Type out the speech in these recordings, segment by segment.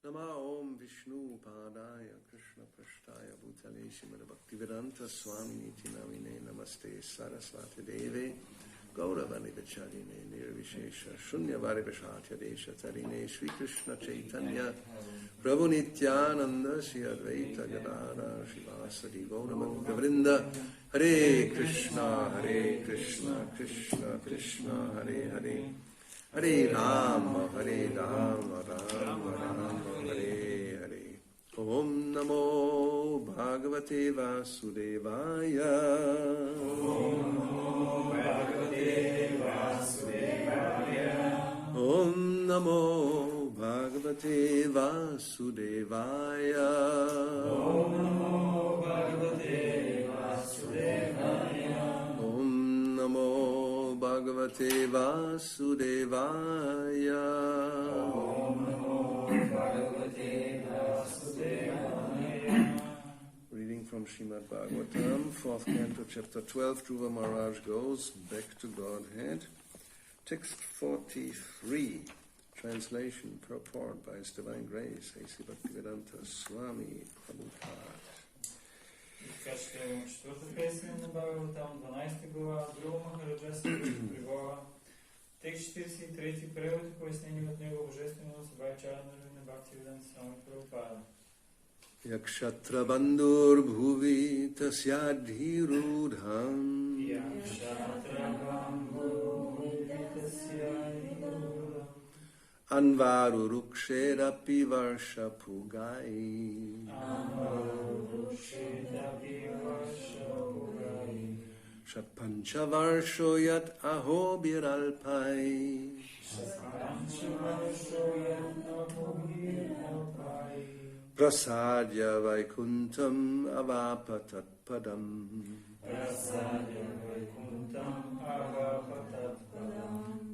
Nama Om Vishnu Padaya Krishna Prashtaya Bhutale Srimad Bhakti-yoga Swami Niti Namine Namaste Saraswati Deve Gauravani Vacharine Nirvishesha Shunyavare Vashatya Desha Tarine Sri Krishna Chaitanya Prabhu Nityananda Sri Advaita Gadara Shivasadi Gauravani Vrinda Hare Krishna Krishna Krishna Hare Hare Hare Rama Rama Rama Hare Hare Om Namo Bhagavate Vasudevaya Om Namo Bhagavate Vasudevaya Om Namo Bhagavate Vasudevaya Om Namo Bhagavate Vasudevaya Om Namo Bhagavate Vasudevaya Om Namo Bhagavate Vasudevaya. Reading from Srimad Bhagavatam, 4th canto, chapter 12, Dhruva Maharaj goes back to Godhead. Text 43, translation, purport by His Divine Grace, A.C. Bhakti-vedanta Swami Prabhupada. Качестве четвърта песен на Бхагаватам, 12 глава, Dhruva Махараджа се прибива. Текст 43, превод и пояснение от него божествено събайчарно на Бхакти-yoga Swami Prabhupada. Yakshatra bandur bhuvi tasyadhirudham Yakshatra bandur tasyadhirudham Anvaru ruksherapi varshapugai Shatpancha varsho yat ahobiralpai Prasadya vaikuntam avapatatpadam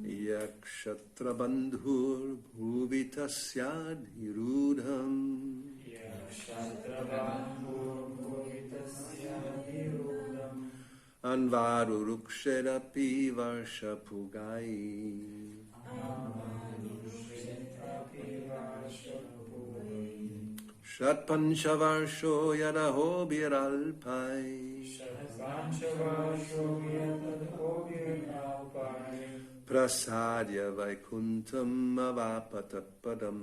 Yakshatra bandhur bhuvi tasyadhirudham Anvaru ruksherapi varshapugai Shatpancha varsho yadaho biralpai Prasadya vaikuntam avapatatpadam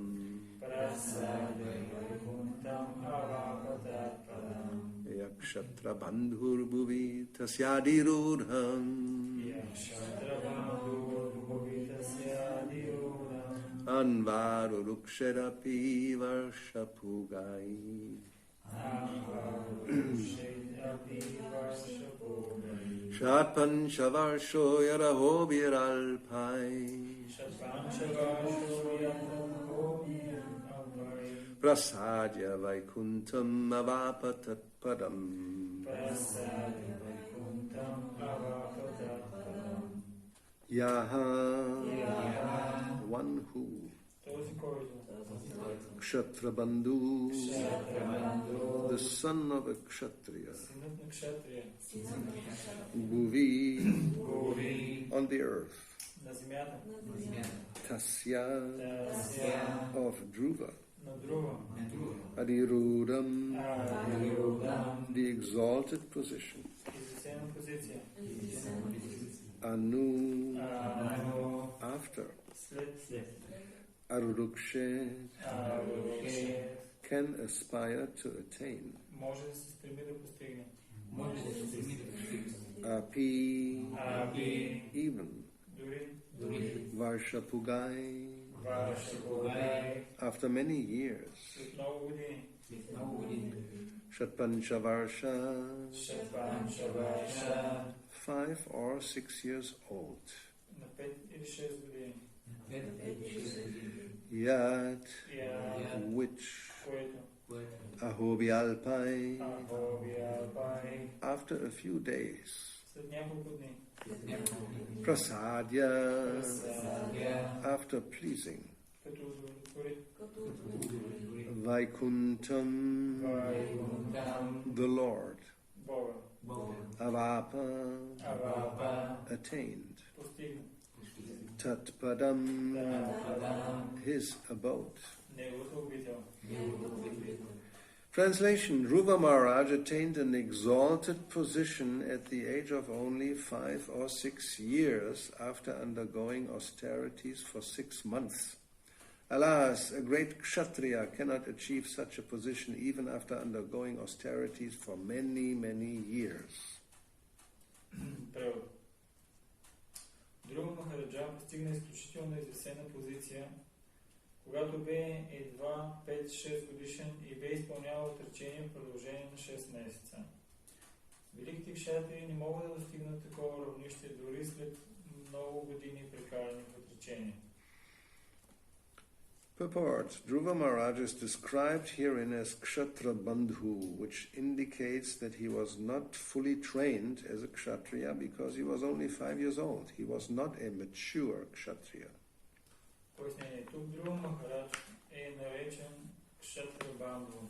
Yakshatra bandhur bhuvi tasyadhirudham Anvaru ruksherapi varshapugai Shatpancha varsho yadaho biralpai Prasadya vaikuntam avapatatpadam Yaha one who Kshatra Bandhu, the son of a Kshatriya, Bhuvi, on the earth, Tasya, of Dhruva, Adirudam, the exalted position, Anu, after, Arurukshet can aspire to attain. Api, even. Varshapugai, after many years. Shatpancha Varsha, 5 or 6 years old. Yat, which Ahobialpai, after a few days. Prasadya, after pleasing. Vaikuntam, the Lord. Avapa, attained. Tat Padam, his abode. Неговата обител. Translation: Dhruva Maharaj attained an exalted position at the age of only 5 or 6 years after undergoing austerities for 6 months. Alas, a great Kshatriya cannot achieve such a position even after undergoing austerities for many, many years. Превод. Друга Махараджа постигна изключително извисена позиция, когато бе едва 5-6 годишен и бе изпълнявал отречение в продължение на 6 месеца. Великите кшатрии не могат да достигнат такова равнище дори след много години прекарани в отречение. Purport: Dhruva Maharaj is described herein as Kshatra Bandhu, which indicates that he was not fully trained as a Kshatriya because he was only 5 years old. He was not a mature Kshatriya. Пояснение. Тук Dhruva Махарадж е наречен Кшатра Бандху,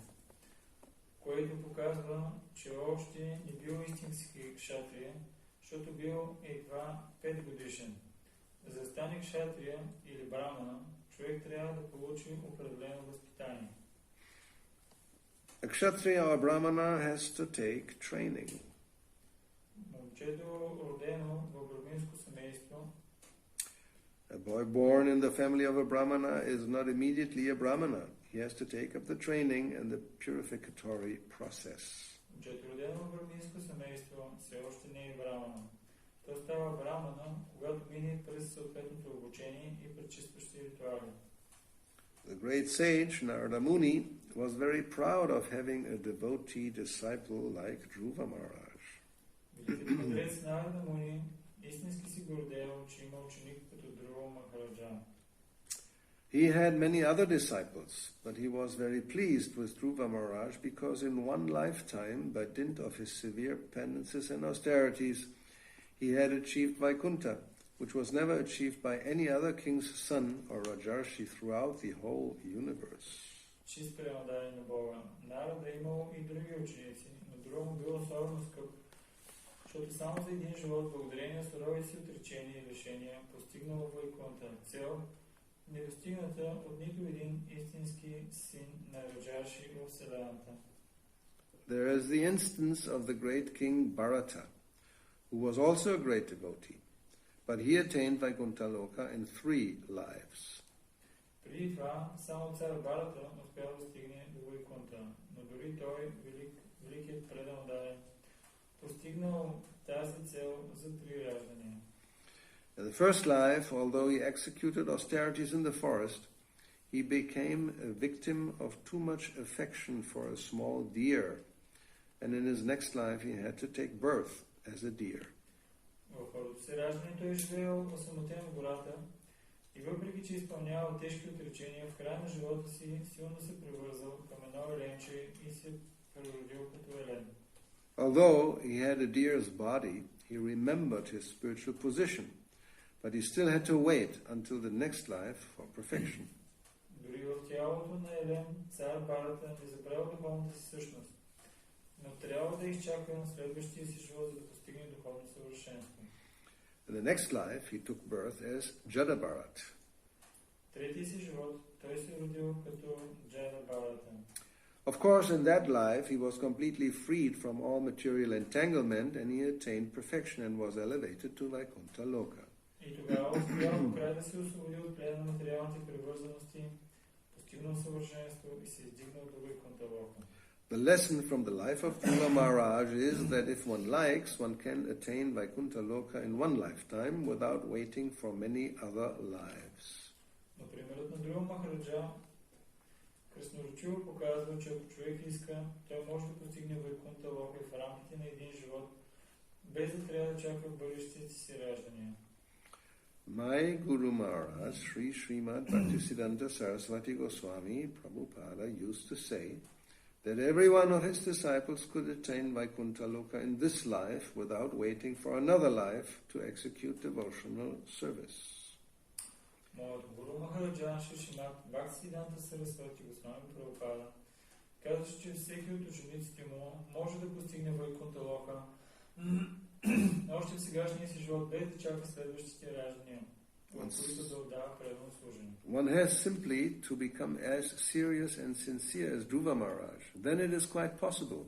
което показва, че още не бил истински кшатрия, защото бил едва 5 годишен. За да стане кшатрия или брамана, човек трябва да получи определено възпитание. A Kshatriya or Brahmana has to take training. Момчето, родено в браминско семейство, A boy born in the family of a Brahmana is not immediately a Brahmana. He has to take up the training and the purificatory process. момчето, родено в браминско семейство, все още не е брамана. То става брамана, когато мине през съответното обучение и пречистващи ритуали. The great sage Narada Muni was very proud of having a devotee disciple like Dhruva Maharaj. Великият мъдрец Нарада Муни истински си гордеел, че има ученик като Dhruva Махараджа. He had many other disciples, but he was very pleased with Dhruva Maharaj because in one lifetime, by dint of his severe penances and austerities, he had achieved Vaikuntha, which was never achieved by any other king's son or Rajarshi throughout the whole universe. Чист предание на Бога. Нарада имал и други ученици, но Dhruva му бил особено скъп, защото само за един живот, благодарение на суровите си отречения и лишения, постигнал Вайкунта, цел, недостигната от нито един истински син на Раджарши в Вселената. There is the instance of the great king Bharata, who was also a great devotee, but he attained Vaikuntha Loka in 3 lives. Преди това, само цар Барата успял да стигне до Вайкунта, но дори той, великият предан дай, постигнал тази цел за 3 раждания. In the first life, although he executed austerities in the forest, he became a victim of too much affection for a small deer, and in his next life he had to take birth as a deer. В първото си раждане той живеел осамотен в гората и въпреки, че изпълнявал тежки отречения, в края на живота си силно се привързал към едно еленче и се преродил като елен. Although he had a deer's body, he remembered his spiritual position, but he still had to wait until the next life for perfection. Дори в тялото на елен, цар Барата не забравя духовната си същност, но трябва да изчака на следващия си живот, за да постигне духовно съвършенство. In the next life, he took birth as Jada-Bharat. Третия си живот той се родил като Джада Барата. Of course, in that life, he was completely freed from all material entanglement, and he attained perfection and was elevated to Vaikuntha Loka. И тогава успял до край да се освободи от плена на материалните привързаности, постигнал съвършенство и се издигнал до Вайкунта Лока. The lesson from the life of Dhruva Maharaj is that if one likes, one can attain Vaikuntha Loka in one lifetime without waiting for many other lives. Но примерът на Dhruva Махараджа красноречиво показва, че ако човек иска, той може да постигне Вайкунта Лока в рамките на един живот, без да трябва да чака в бъдещите си раждания. My Guru Maharaj, Sri Srimad Bhaktisiddhanta Saraswati Goswami Prabhupada used to say that every one of his disciples could attain Vaikuntha Loka in this life without waiting for another life to execute devotional service. Моят Гуру Махараджа Шри Шримад Бхактисиддханта Сарасвати Госвами Прабхупада казваше, че всеки от учениците му може да постигне Вайкунта Лока още в сегашния си живот, без да чака следващите раждания. които да отдава предано служение. One has simply to become as serious and sincere as Dhruva Maharaj. Then it is quite possible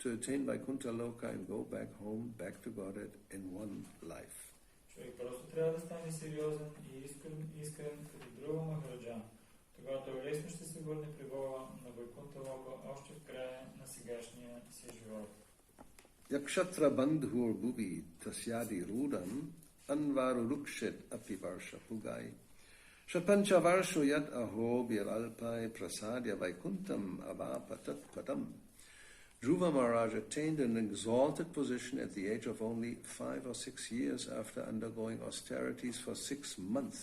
to attain Vaikuntha Loka and go back home, back to Godhead in one life. Човек просто трябва да стане сериозен и искрен като Dhruva Махараджа. Тогава той лесно ще се върне при Бога на Вайкунта Лока още в края на сегашния си живот. Yakshatra bandhur bhuvi tasyadi rudam anvaru rukshet api varsha pugai shapancha varsho yad aho biralpai prasadya vaikuntam avapatat padam. Dhruva Maharaj attained an exalted position at the age of only 5 or 6 years after undergoing austerities for 6 months.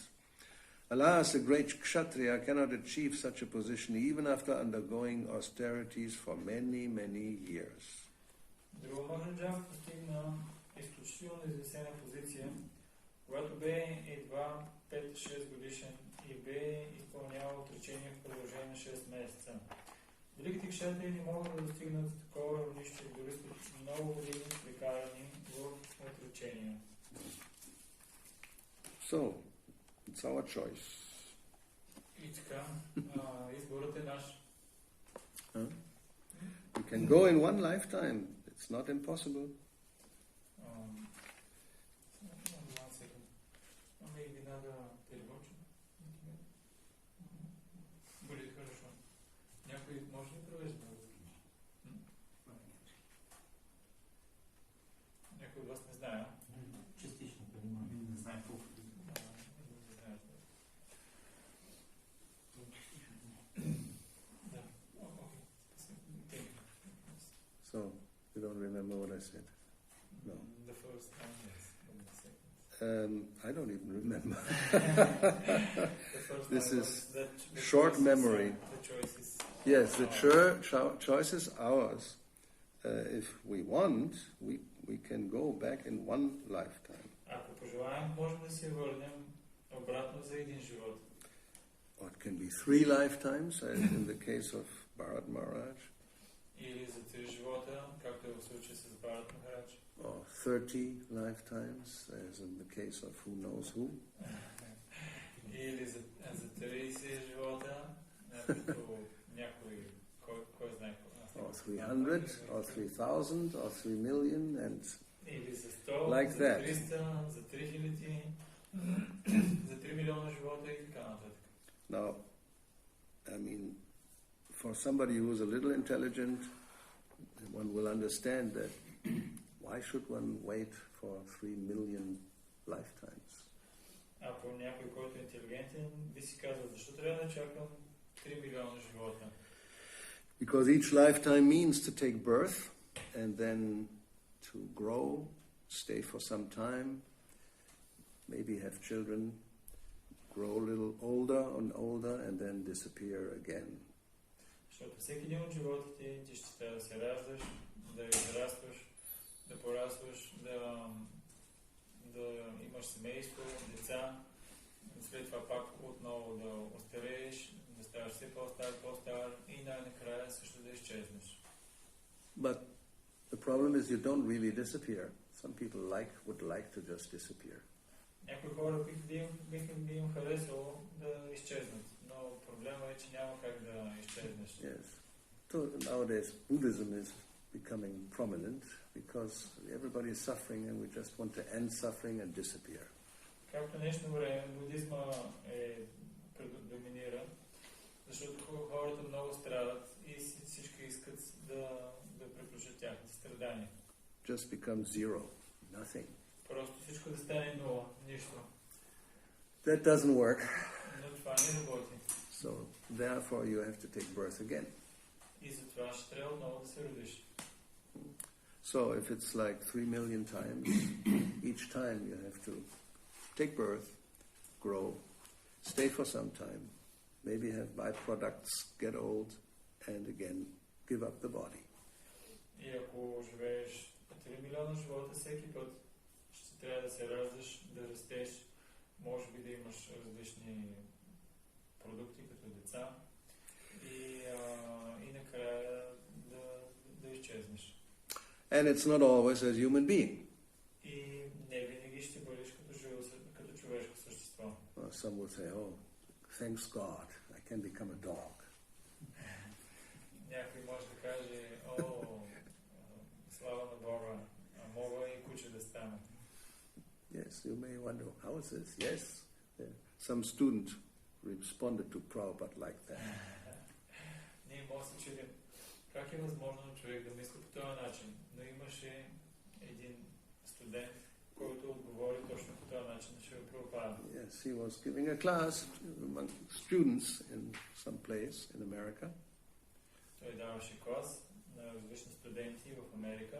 Alas, a great kshatriya cannot achieve such a position even after undergoing austerities for many, many years. Dhruva Махараджа постигна изключително извисена позиция, когато бе едва 5-6 годишен и бе изпълнявал отречение в продължение на 6 месеца. Великите кшатрии не могат да достигнат такова равнище дори след много години прекарани в отречение. So, it's our choice. И така, изборът е наш. You can go in one lifetime. It's not impossible. Будет хорошо. Някой може ли превежда? Някой от вас не знае? Частично понимаю. Не знаю колко. So, you don't remember what I said? No. The first time, yes. But the second. I don't even remember. The first This time is the short choice memory. The choice is Yes, the choice is ours. If we want, we can go back in one lifetime. Ако пожелаем, можем да се върнем обратно за един живот. Or it can be 3 lifetimes, as in the case of Bharat Maharaj. Или за 3 живота, както е в случая с Бхарат Махарадж. Or 30 lifetimes, as in the case of who knows who. Или за 30 живота, като някой, кой знае кой. Or 300, or 3,000, or 3 million, and Или за 100, like за that. 300, за 3000, за 3 милиона живота и така нататък. Now, I mean, for somebody who is a little intelligent, one will understand that why should one wait for 3 million lifetimes? Ако някой, който е интелигентен, би си казал, защо трябва да чакам 3 милиона живота? Because each lifetime means to take birth and then to grow, stay for some time, maybe have children, grow a little older and older, and then disappear again. Защото всеки един от животите ти ще трябва да се раждаш, да израстваш, да порастваш, да имаш семейство, деца, след това пак отново да остарееш, да ставаш все по-стар и най-накрая също да изчезнеш. But the problem is you don't really disappear. Some people would like to just disappear. Някои хора биха им харесало да изчезнат, но проблема е, че няма как да изчезнеш. Yes. So nowadays Buddhism is becoming prominent because everybody is suffering and we just want to end suffering and disappear. Както днешно време будизма доминира, защото хората много страдат и всички искат да приключат тяхните страдания. Just become zero, nothing. Просто всичко да стане нула, нищо. That doesn't work. Но това не работи. So therefore you have to take birth again. И затова ще трябва отново да се родиш. So if it's like 3 million times, each time you have to take birth, grow, stay for some time, maybe have byproducts, get old, and again give up the body. И ако живееш 3 милиона живота, всеки път ще трябва да се раждаш, да растеш, може би да имаш различни продукти като деца и накрая да изчезнеш. And it's not always as human being. И не винаги ще бъдеш като човешко същество. some will say, oh, thanks God, I can become a dog. Някой може да каже, слава на Бога, мога и куче да стана. Yes, you may wonder, how is this? Yes. Some student responded to Prabhupada like that. Ние може да се чудим, как е възможно човек да мисли по този начин, но имаше един студент, който отговори точно по този начин на Шрила Прабхупада. Yes, he was giving a class among students in some place in America. Той даваше клас на различни студенти в Америка.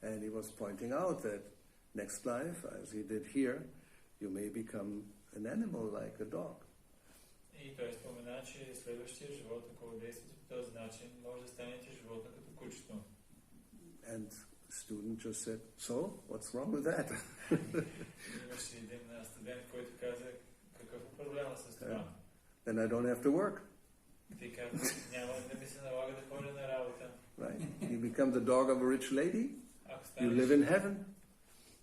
And he was pointing out that next life, as he did here, you may become an animal like a dog. И той спомена, че следващия живот, ако действате по този начин, може да станете животно като кучето. And the student just said, so, what's wrong with that? Имаше един студент, който каза, какъв е проблема с това? Then I don't have to work. Ти каза, няма да ми се налага да ходя на работа. Right? You become the dog of a rich lady, you live in heaven.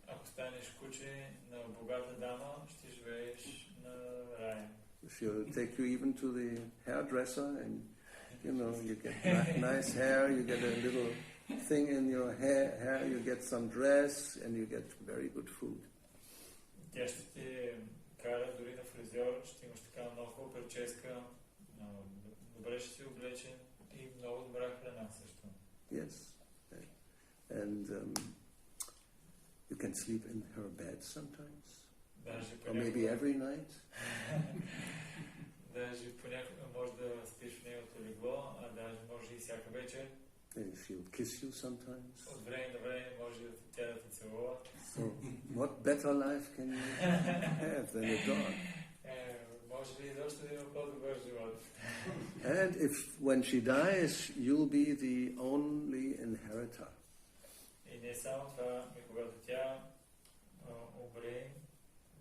Ако станеш куче на богата дама, ще живееш на рай. She'll take you even to the hairdresser and, you get nice hair, you get a little thing in your hair, you get some dress, and you get very good food. Тя ще те кара дори на фризьор, ще имаш така много хубава прическа, добре ще си облечен и много добра храна също. Yes. And you can sleep in her bed sometimes. Or maybe every night. Даже понякога може да спиш в нейното легло, а даже може и всяка вечер. And she'll kiss you sometimes. От време на време може тя да те целува. So, what better life can you have than a dog? Може ли изобщо да има по-добър живот? And if when she dies, you'll be the only inheritor. И не само това, и когато тя умре,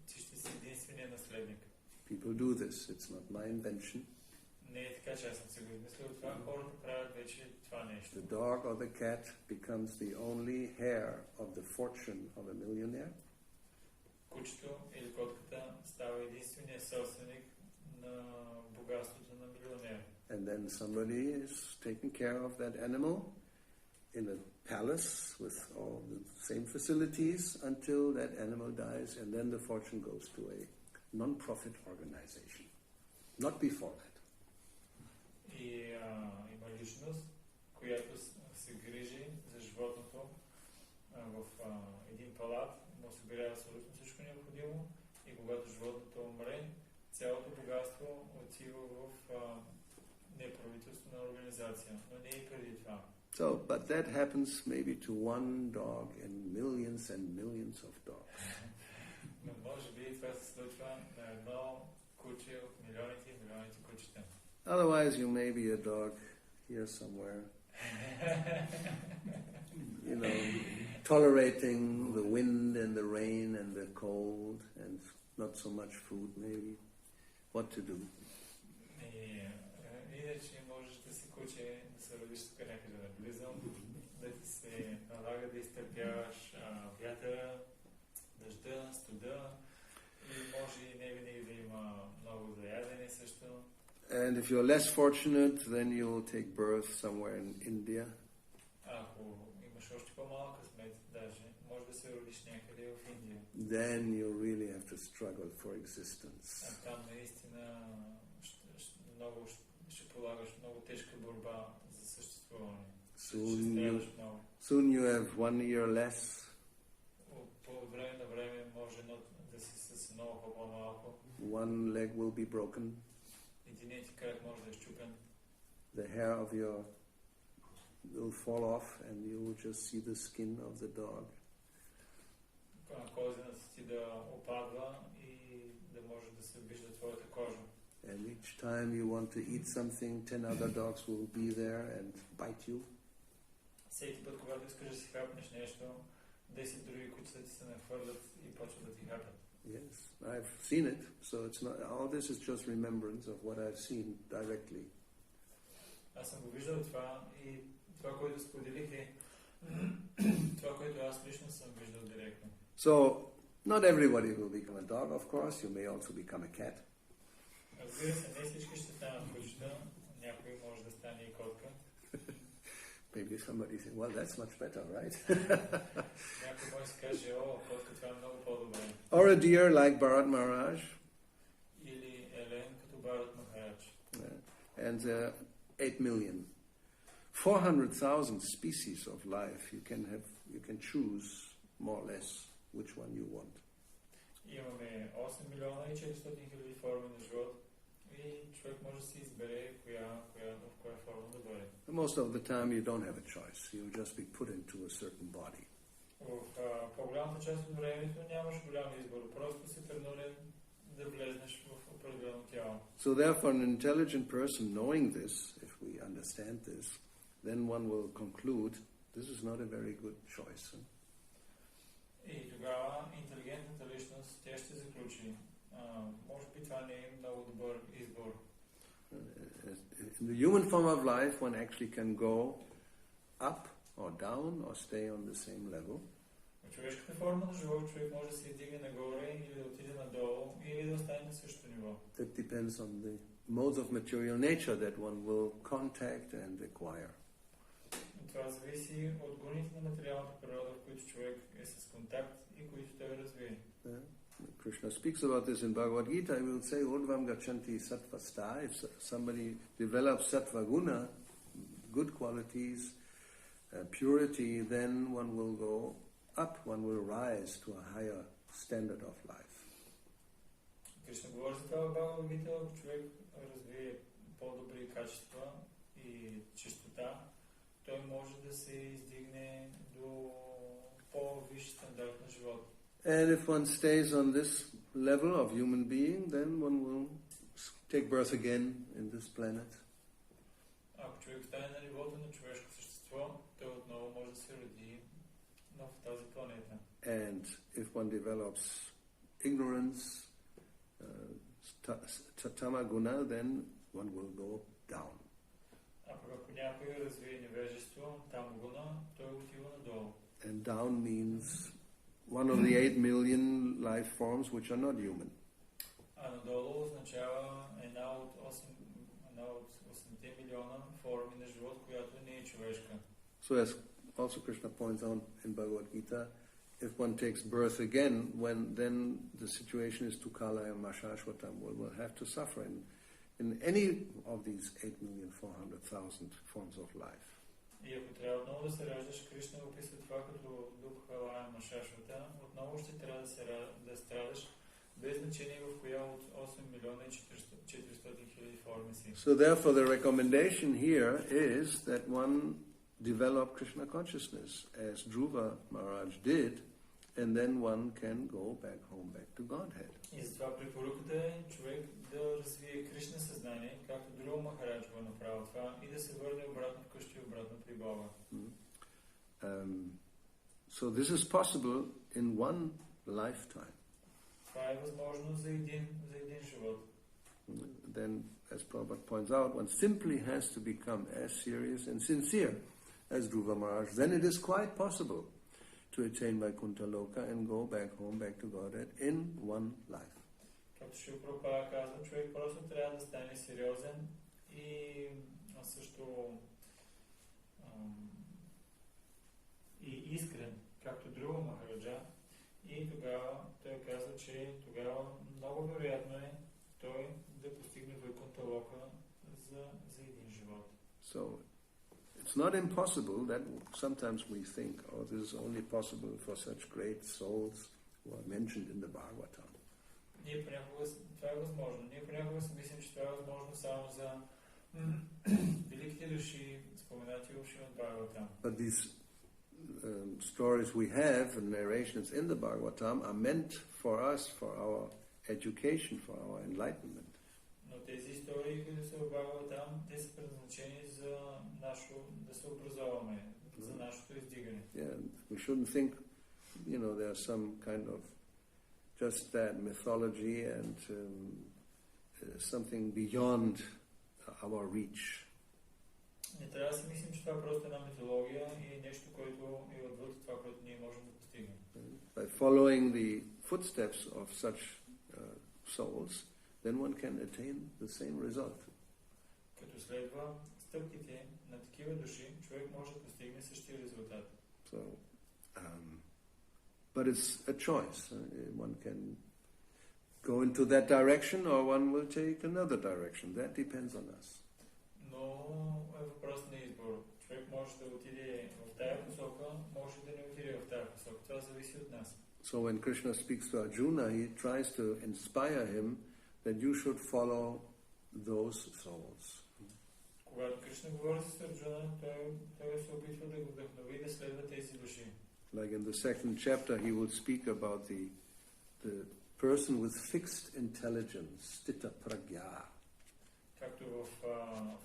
ти ще си единствения наследник. People do this. It's not my invention. Не е така, че аз съм си го измислил това. Хората правят вече това нещо. The dog or the cat becomes the only heir of the fortune of a millionaire. Кучето или котката става единствения собственик на богатството на милионер. And then somebody is taking care of that animal in a palace with all the same facilities until that animal dies, and then the fortune goes to a non-profit organization. Not before that. И има личност, която се грижи за животното в един палат, му осигурява абсолютно всичко необходимо и когато животното умре, цялото богатство отива в неправителствена организация, но не и преди това. So, but that happens maybe to one dog in millions and millions of dogs. Но може би това се случва на едно куче от милионите и милионите кучета. Otherwise, you may be a dog here somewhere, tolerating the wind and the rain and the cold and not so much food, maybe. What to do? Иначе можеш да си куче, да се родиш тук някъде наблизо, да ти се налага да изтърпяваш вятъра, дъжда, студа и може и не винаги да има много за ядене също. And if you're less fortunate, then you'll take birth somewhere in India. Ако имаш още по-малък късмет, даже може да се родиш някъде в Индия. Then you really have to struggle for existence. А там наистина много ще полагаш много тежка борба за съществуване. Soon you have 1 year less. По време на време може да си с много по-малко. One leg will be broken. Единият ти крак може да е счупен. The hair of your will fall off and you will just see the skin of the dog. Козината ти да опадва и да може да се вижда твоята кожа. And each time you want to eat something, 10 other dogs will be there and bite you. Всеки път, когато искаш да си хапнеш нещо, 10 други кучета ти се нахвърлят и почват да ти хапят. Yes, I've seen it, so it's not. All this is just remembrance of what I've seen directly. Аз съм го виждал това и това, което споделих е това, което аз лично съм виждал директно. So, not everybody will become a dog, of course. You may also become a cat. Разбира се, не всички ще станат кучета, някой може да стане и котка. Maybe somebody say, well, that's much better, right? Някой може да каже, о, котка, това е много по-добре. Or a deer like Bharat Maharaj. Или елен, като Бхарат Махарадж. And 8 million. 400,000 species of life. You can choose more or less which one you want. Имаме 8 милиона и 400 хиляди форми на живот и човек може да си избере в коя форма да бъде. Most of the time you don't have a choice. You'll just be put into a certain body. В по-голямата част от времето нямаш голям избор. Просто си принуден да влезнеш в определено тяло. So therefore an intelligent person knowing this, if we understand this, then one will conclude this is not a very good choice. И тогава интелигентната личност тя ще заключи. Може би това не е много добър избор. In the human form of life, one actually can go up or down or stay on the same level. В човешката форма на живот човек може да се издигне нагоре или да отиде надолу или да остане на същото ниво. That depends on the modes of material nature that one will contact and acquire. Това зависи от гоните на материалната природа, в които човек е с контакт и които той развие. Krishna speaks about this in Bhagavad Gita. I will say, Urdhvam gachanti sattva sta. If somebody develops sattva guna, good qualities, purity, then one will go up, one will rise to a higher standard of life. Кришна говори за това в Бхагавад Гита, ако човек развие по-добри качества и чистота, той може да се издигне до по-висш стандарт на живота. And if one stays on this level of human being, then one will take birth again in this planet. Ако човек стане на нивото на човешко същество, той отново може да се роди в тази планета. And if one develops ignorance, tamaguna, then one will go down. А пък ако някой развие невежество, тамагуна, той отива надолу. And down means one of the 8 million life forms which are not human. А надолу означава една от 8 милиона форми на живот, която не е човешка. So as also Krishna points out in Bhagavad Gita, if one takes birth again, then the situation is Tukala and Mashashvatam will have to suffer in any of these 8,400,000 forms of life. И ако трябва отново да се раждаш, Кришна описва това като дух Халая Машашвата, отново ще трябва да страдаш, без значение в коя от 8 милиона и 400 хиляди форми си. So therefore the recommendation here is that one develop Krishna consciousness as Dhruva Maharaj did, and then one can go back home, back to Godhead. И затова препоръката е човек да развие Кришна съзнание, както Dhruva Maharaj го направил това, и да се върне обратно вкъщи и обратно при Бога. So this is possible in one lifetime. Това е възможно за един живот. Then, as Prabhupada points out, one simply has to become as serious and sincere as Dhruva Maharaj. Then it is quite possible to attain Vaikuntha Loka and go back home, back to Godhead in one life. Както Шрила Прабхупада казва, човек просто трябва да стане сериозен и също и искрен, както Dhruva Махараджа. И тогава той казва, че тогава много вероятно е той да постигне Вайкунта Лока за един живот. So, it's not impossible that sometimes we think, oh, this is only possible for such great souls who are mentioned in the Bhagavatam. Ние понякога това е възможно. Ние понякога си мислим, че това е възможно само за великите души, споменати в Шримад Бхагаватам. But these stories we have and narrations in the Bhagavatam are meant for us, for our education, for our enlightenment. Но тези истории, които са в Бхагаватам, те са предназначени за да се образоваме, за нашето издигане. Yeah, we shouldn't think, there's some kind of just that mythology and something beyond our reach. Не трябва да си мислим, че това е просто една митология и нещо, което е отвъд това, което ние можем да постигнем. By following the footsteps of such souls, then one can attain the same result. Като следва стъпките на такива души, човек може да постигне същия резултат. So, but it's a choice. One can go into that direction or one will take another direction. That depends on us. Но е въпрос на избор. Човек може да отиде в тая посока, може да не отиде в тая посока. Това зависи от нас. So when Krishna speaks to Arjuna, he tries to inspire him that you should follow those souls. Когато Кришна говори с Арджуна, той се опитва да го вдъхнови да следва тези души. Like in the second chapter, he will speak about the person with fixed intelligence, stita pragya. Както в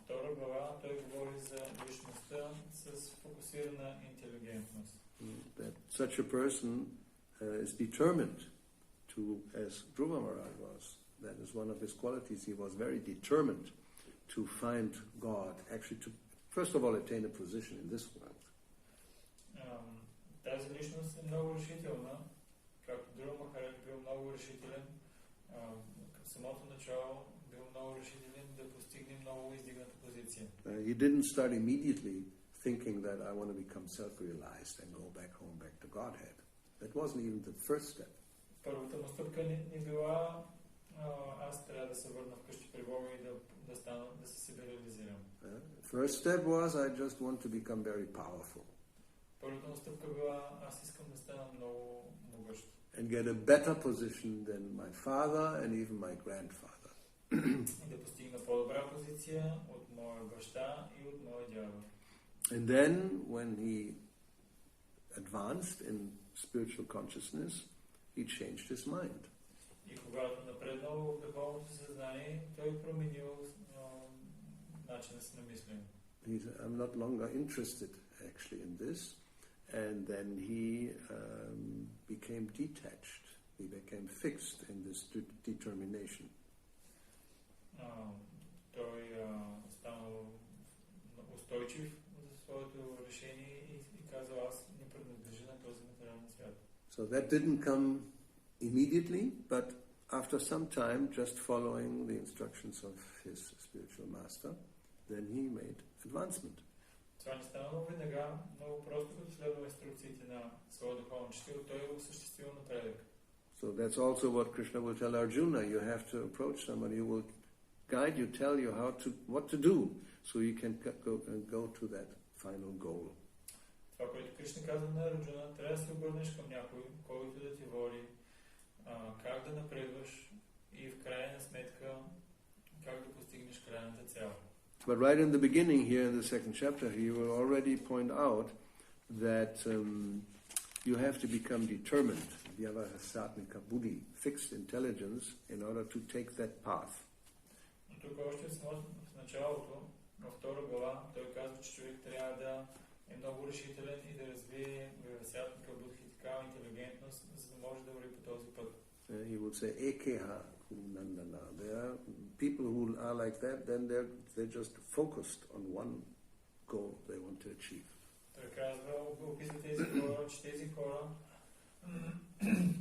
втора глава, той говори за личността с фокусирана интелигентност. That such a person is determined to, as Dhruva Maharaj was, that is one of his qualities, he was very determined to find God, actually to, first of all, attain a position in this world. Тази личност е много решителна, както Dhruva Maharaj бил много решителен, към самото начало бил много решителен да постигне много издигната позиция. He didn't start immediately thinking that I want to become self-realized and go back home, back to Godhead. That wasn't even the first step. Първата му стъпка не била аз трябва да се върна вкъщи при Бога и да се себе реализирам. First step was I just want to become very powerful. Първата му стъпка била аз искам да стана много могъщ. And get a better position than my father and even my grandfather. И да постигна по-добра позиция от моя баща и от моя дядо. And then when he advanced in spiritual consciousness, he changed his mind. И когато напреднал в духовното съзнание, той променил начина си на мислене. He said, I'm not longer interested actually in this. And then he became detached. He became fixed in this determination. Той станал устойчив за своето решение и казал, аз не принадлежа на този материален свят. So that didn't come immediately, but after some time, just following the instructions of his spiritual master, then he made advancement. Това не станало веднага, но просто като следва инструкциите на своя духовен учител, той е осъществил напредък. So that's also what Krishna will tell Arjuna. You have to approach somebody who will guide you, tell you what to do, so you can go to that final goal. Това, което Кришна казва на Арджуна, трябва да се обърнеш към някой, който да ти води, как да напредваш и в крайна сметка как да постигнеш крайната цел. But right in the beginning here in the second chapter, he will already point out that you have to become determined, vyavahasatmika buddhi, fixed intelligence, in order to take that path. Тук още в началото, във втора глава, той казва, че човек трябва да е много решителен и да развие vyavahasatmika buddhi, такава интелигентност, за да може да върви по този път. He would say, ekeha kunandana. There are people who are like that, then they're just focused on one goal they want to achieve. Той казва, описва тези хора, че тези хора,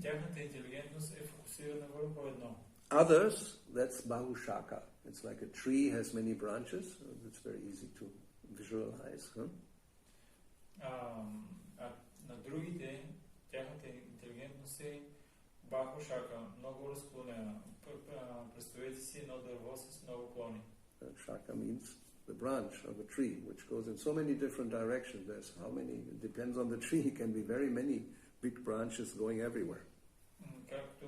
тяхната интелигентност е фокусирана върху едно. Others, that's bahushaka. It's like a tree has many branches. It's very easy to visualize. На другите, тяхната интелигентност е бахушака, много разклонена. Представете си едно дърво с много клони. Shaka means the branch of a tree, which goes in so many different directions. There's how many, it depends on the tree, it can be very many big branches going everywhere. Както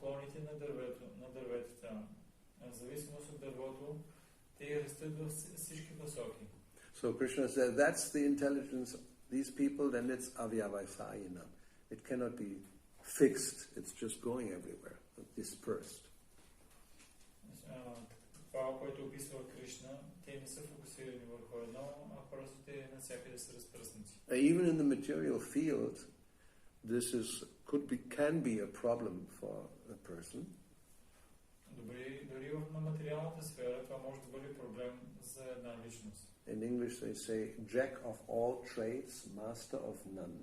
клоните на дърветата. В зависимост от дървото, те растат във всички посоки. So Krishna says, that's the intelligence of these people, then it's avyavasayana. It cannot be fixed, it's just going everywhere, dispersed. Това, което описва Кришна, те не са фокусирани върху едно, а просто те навсякъде са разпръснати. Even in the material field, this can be a problem for a person. Дори в материалната сфера това може да бъде проблем за една личност. In English they say, jack of all trades, master of none.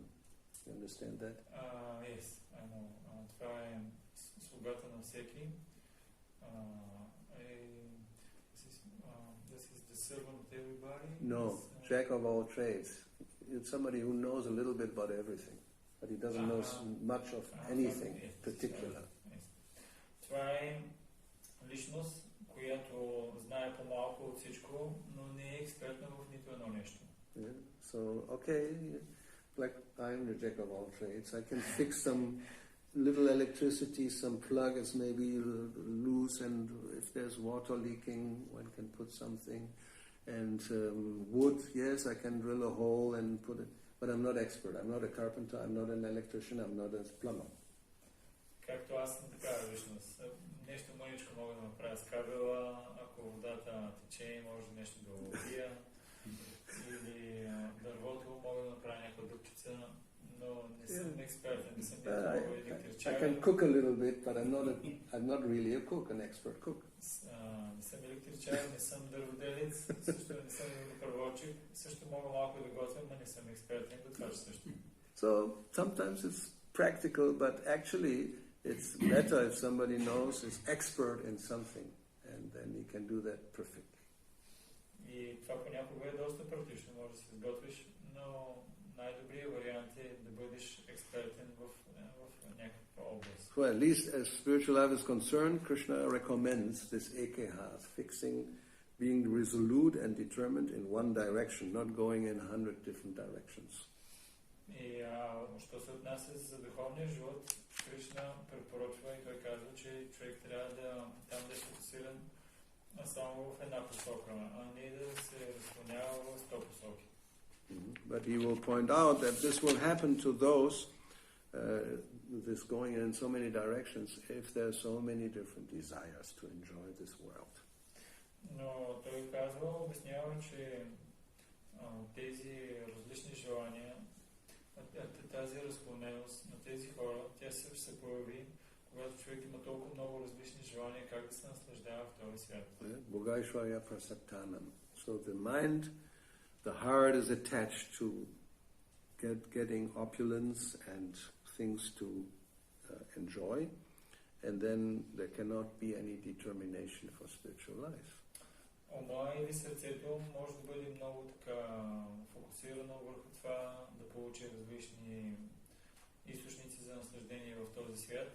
You understand that? Yes, I know. Това е слугата на всеки, This is the servant of everybody? No, jack of all trades. It's somebody who knows a little bit about everything, but he doesn't know much of anything particular. Това е личност, която знае по-малко от всичко, но не е експертна в нито едно нещо. Yeah. So, okay, like I'm the jack of all trades. I can fix some little electricity, some plug is maybe loose, and if there's water leaking, one can put something. And wood, yes, I can drill a hole and put it, but I'm not expert. I'm not a carpenter, I'm not an electrician, I'm not a plumber. Както аз съм такава личност. Нещо мъничко мога да направя с кабела, ако водата тече, може нещо да го убия. Или дървото мога да направя някаква дупчица, но не съм експертен, не съм електричар. I can cook a little bit, but I'm not really a cook, an expert cook. Не съм електричар, не съм дърводелец, също не съм първочик, също мога малко да готвя, но не съм експертен, готвач също. So sometimes it's practical, but actually it's better if somebody knows, is expert in something, and then he can do that perfectly. И това понякога е доста практично, може да се изготвиш, но най-добрият вариант е да бъдеш експертен в някаква област. Well, at least as spiritual life is concerned, Krishna recommends this ekehas, fixing, being resolute and determined in one direction, not going in 100 different directions. И що се отнася за духовния живот, Кришна препоръчва и той казва, че човек трябва да е фокусиран само в една посока, а не да се разклонява в 100 посоки. But he will point out that this will happen to those, this going in so many directions, if there are so many different desires to enjoy this world. Но той казва, обяснява, че тези различни желания, тази разклоненост на тези хора, тя се появи, когато човек има толкова много различни желания, как да се наслаждава в този свят. Bhogaishvarya prasaktanam. So the mind, the heart is attached to getting opulence and things to enjoy, and then there cannot be any determination for spiritual life. Ума или сърцето може да бъде много така фокусирано върху това да получи различни източници за наслаждение в този свят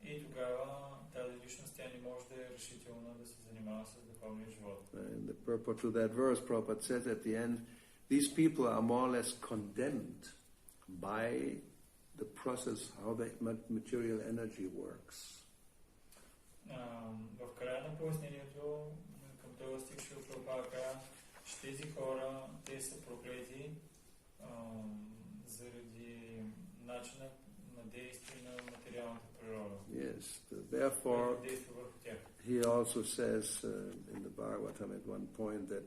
и тогава тази личност тя не може да е решителна да се занимава с духовния живот. In the purport to that verse, Prabhupada says at the end, these people are more or less condemned by the process, how the material energy works. В края на пояснението към този стих ще Прабхупада, че тези хора, те са проклети заради начина на действие на материалната природа. Yes, therefore, he also says in the Bhagavatam at one point that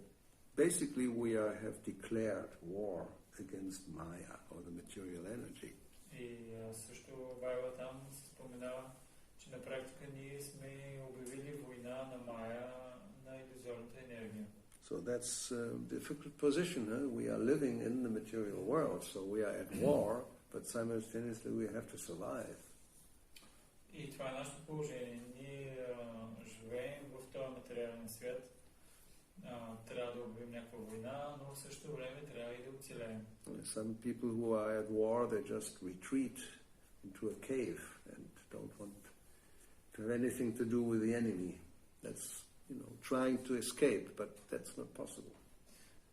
basically we have declared war against Maya, or the material energy. И също Бхагаватам се споменава, че на практика ние сме обявили война на Мая, на илюзорната енергия. So that's a difficult position. We are living in the material world, so we are at war, but simultaneously we have to survive. И това е нашето положение. Ние живеем в този материален свят. Трябва да обявим някаква война, но в същото време трябва и да оцелеем. Some people who are at war, they just retreat into a cave and don't want to have anything to do with the enemy. That's, trying to escape, but that's not possible.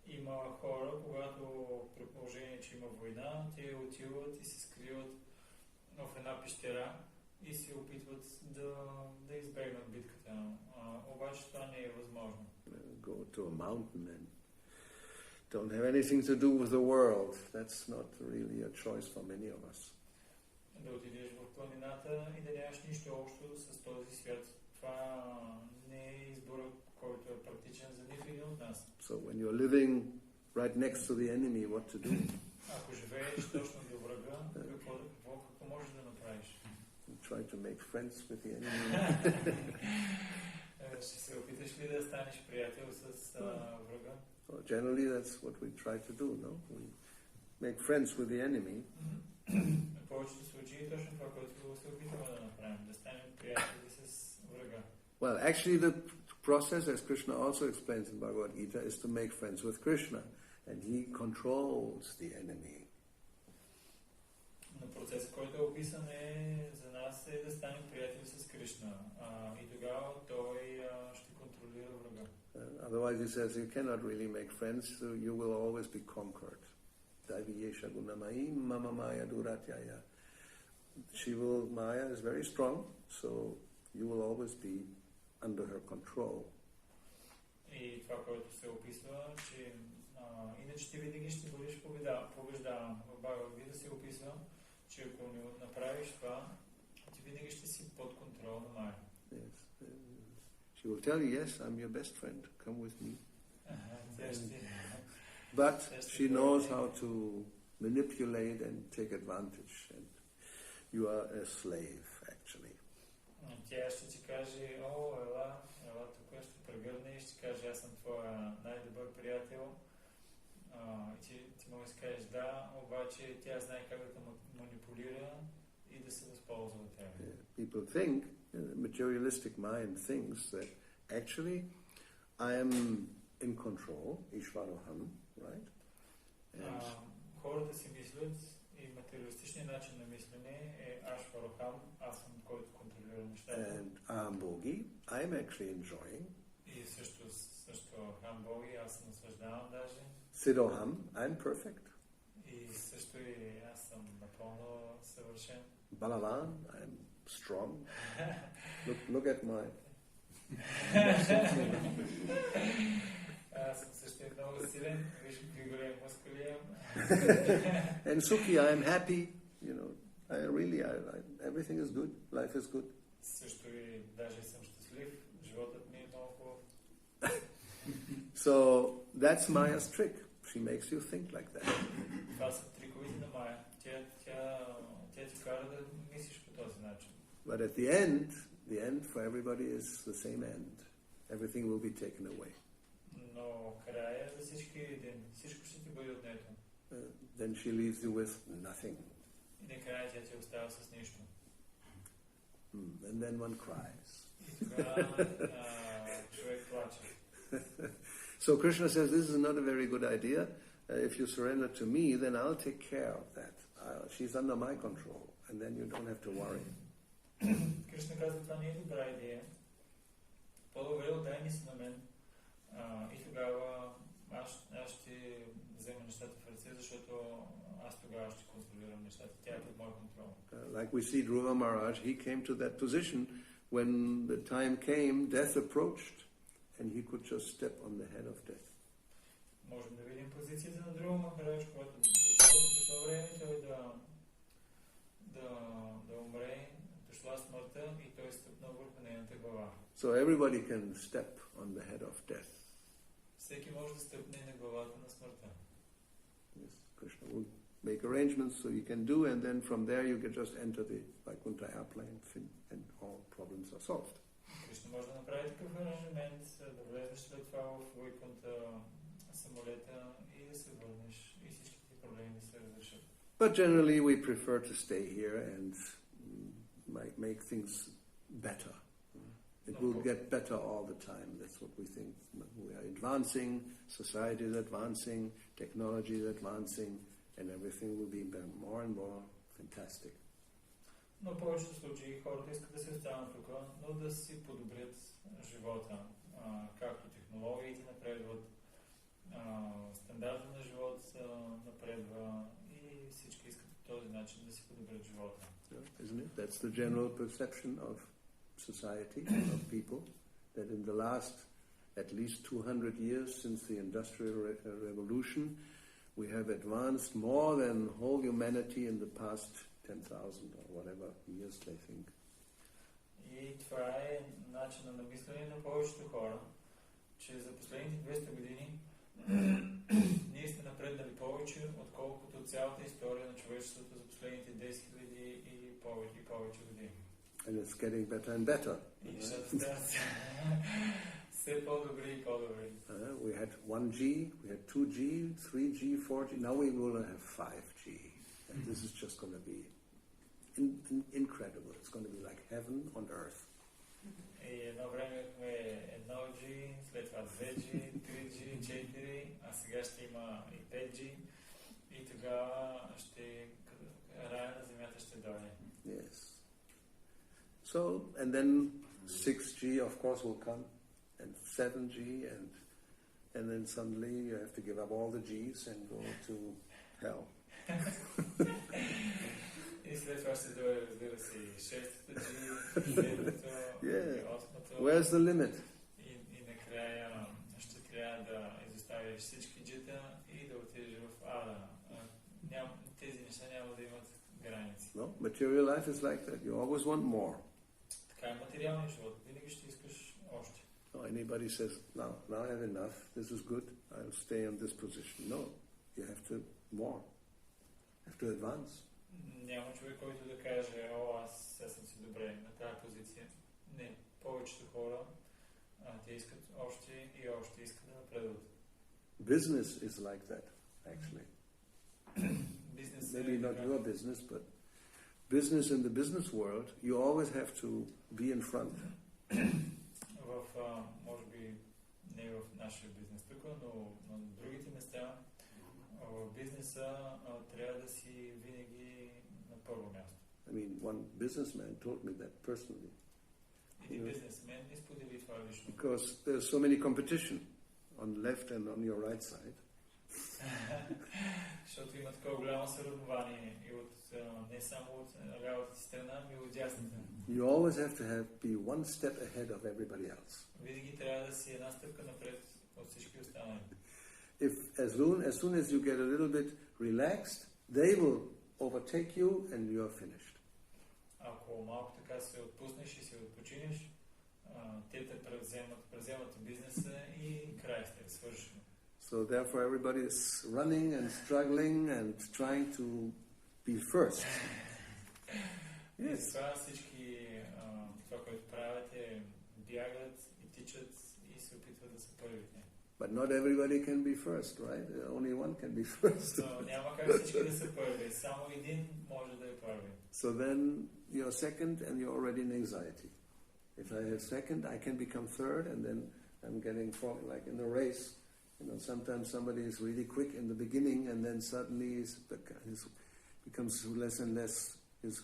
Има хора, когато при положение, че има война, те отиват и се скриват в една пещера и се опитват да избегнат битката. Обаче това не е възможно. Go to a mountain and don't have anything to do with the world. That's not really a choice for many of us. Да отидеш в планината и да нямаш нищо общо с този свят. Това не е избор, който е практичен за нито един от нас. So when you're living right next to the enemy, what to do? Ако живееш точно до врага, какво можеш да направиш? Try to make friends with the enemy. Ще се опиташ ли да станеш приятел с врага? Well, generally that's what we try to do, no? We make friends with the enemy. В повечето случаи точно това, което се опитваме да направим, да станем приятели с врага. Well, actually the process, as Krishna also explains in Bhagavad Gita, is to make friends with Krishna. And he controls the enemy. Но процесът, който е описан за нас да станем приятели с Кришна. И тогава той ще контролира врага. Otherwise he says you cannot really make friends, so you will always be conquered. Daiviyesha gunamai mama maya duratyaya. Maya is very strong, so you will always be under her control. И това, което се описва, че иначе ти винаги ще бъдеш побеждаван. В Бхагавад Гита се описва, че ако не направиш това, ти винаги ще си под контрол на Майя. Yes. She will tell you, yes, I'm your best friend, come with me. But she knows how to manipulate and take advantage, and you are a slave, actually. Тя ще ти каже, ела тук, ще прегърне и ще каже, аз съм твоя най-добър приятел. Ти можеш да кажеш да, обаче тя знае как да те манипулира и да се възползва от тях. People think, the materialistic mind thinks that actually I am in control, Ishvaroham, right? Хората си мислят и материалистичният начин на мислене е Ашварохам, аз съм който контролира нещата. And Eng-Blg, I'm actually enjoying. И също Eng-Blg, аз се наслаждавам даже. Siddhoham, I'm perfect. И също и аз съм напълно съвършен. Balavan, I'm strong. Look at my... Аз съм също много силен, виж какви големи мускули имам. And Sukhi, I'm happy, you know. Everything is good, life is good. Също и даже съм щастлив, животът ми е много хубав. So that's Maya's trick. She makes you think like that. Това са триковите на Майя. Тя ти кара да мислиш по този начин. But at the end for everybody is the same end. Everything will be taken away. Но края за всички един. Всичко ще ти бъде отнето. Then she leaves you with nothing. И накрая тя ти остава с нищо. And then one cries. И тогава човек плаче. So Krishna says, this is not a very good idea. If you surrender to me, then I'll take care of that. She's under my control, and then you don't have to worry. Кришна казва, това не е добра идея. По-добре отдай ми се на мен. И тогава аз ще взема нещата в ръце, защото аз тогава ще контролирам нещата. Тя е под мой контрол. Like we see Dhruva Maharaj, he came to that position when the time came, death approached, and he could just step on the head of death. Можем да видим позицията на Dhruva Maharaj, когато дошло време той да умре, дошла смъртта и той стъпна върху нейната глава. So everybody can step on the head of death. Всеки може да стъпне на главата на смъртта. Yes, Krishna will make arrangements so you can do, and then from there you can just enter the Vaikuntha airplane and all problems are solved. Кришна може да направи такъв аранжимент, да влезеш след това в Вайкунта самолета и да се върнеш и всичките проблеми да се разрешат. But generally we prefer to stay here and make things better. It will get better all the time. That's what we think. We are advancing, society is advancing, technology is advancing, and everything will be more and more fantastic. Но в повечето случаи хората искат да се останат тук, но да си подобрят живота. Както технологиите напредват, стандарта на живот напредва и всички искат по този начин да си подобрят живота. Isn't it? That's the general perception of society, of people, that in the last at least 200 years since the Industrial Revolution, we have advanced more than whole humanity in the past 10,000 or whatever years they think. И това е начинът на мислене на повечето хора, че за последните 200 години ние сме напреднали повече, отколкото цялата история на човечеството за последните 10 000 и повече години. And it's getting better and better. И нещата стават все по-добри и по-добри. We had 1G, we had 2G, 3G, 4G. Now we will have 5G. And this is just going to be incredible. It's going to be like heaven on earth. И едно време имахме 1G, след това 2G, 3G, 4, а сега ще има и 5G. И тогава рая на земята ще дойде. Yes. So, and then 6G of course will come, and 7G, and then suddenly you have to give up all the G's and go to hell. И след това ще дойде, разбира се, и 6-то G, и 7-то, и 8-то. Where's the limit? И накрая ще трябва да изоставиш всички G-та и да отидеш в Ада. Тези неща няма да имат граници. No, material life is like that. You always want more. Така е материалният живот. Винаги ще искаш още. No, anybody says, now I have enough, this is good, I'll stay in this position. No, you have to more. You have to advance. Няма човек, който да каже, аз сега съм си добре на тази позиция. Не, повечето хора те искат още и още, искат да напредват. Business is like that, actually. Maybe not your business, but business in the business world, you always have to be in front. Може би не в нашия бизнес тук, но на другите места, в бизнеса трябва да си винаги на първо място. I mean, one businessman told me that personally. Един бизнесмен не сподели това лично. Because there's so many competition on left and on your right side. Защото има такова голямо съревнование и не само от лявата страна, но и от дясната. You always have to be one step ahead of everybody else. Винаги трябва да си една стъпка напред от всички останали. As soon as you get a little bit relaxed, they will overtake you and you are finished. Ако малко така се отпуснеш и се отпочинеш, те те превземат бизнеса и край сте свършено. So therefore everybody is running and struggling and trying to be first. Yes. Това всички, това, което правят е бягат и тичат и се опитват да са първите. But not everybody can be first, right? Only one can be first. Но няма как всички да са първи. Само един може да е първи. So then you're second and you're already in anxiety. If I have second, I can become third, and then I'm getting like in the race. You know, sometimes somebody is really quick in the beginning, and then suddenly becomes less and less. His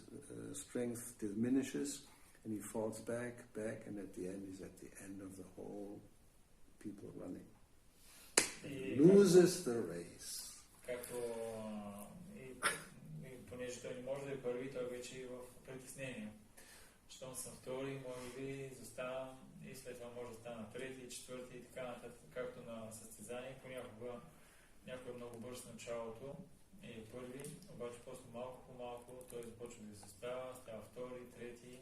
strength diminishes, and he falls back, and at the end, he's at the end of the whole people running. Loses the race. Както понеже той не може да е първи, той вече е в притеснение. Щом съм втори, може би изоставам и след това може да стана трети, четвърти и така нататък, както на състезание. Понякога някой е много бърз в началото и е първи, обаче после малко по малко той започва да изостава, става втори, трети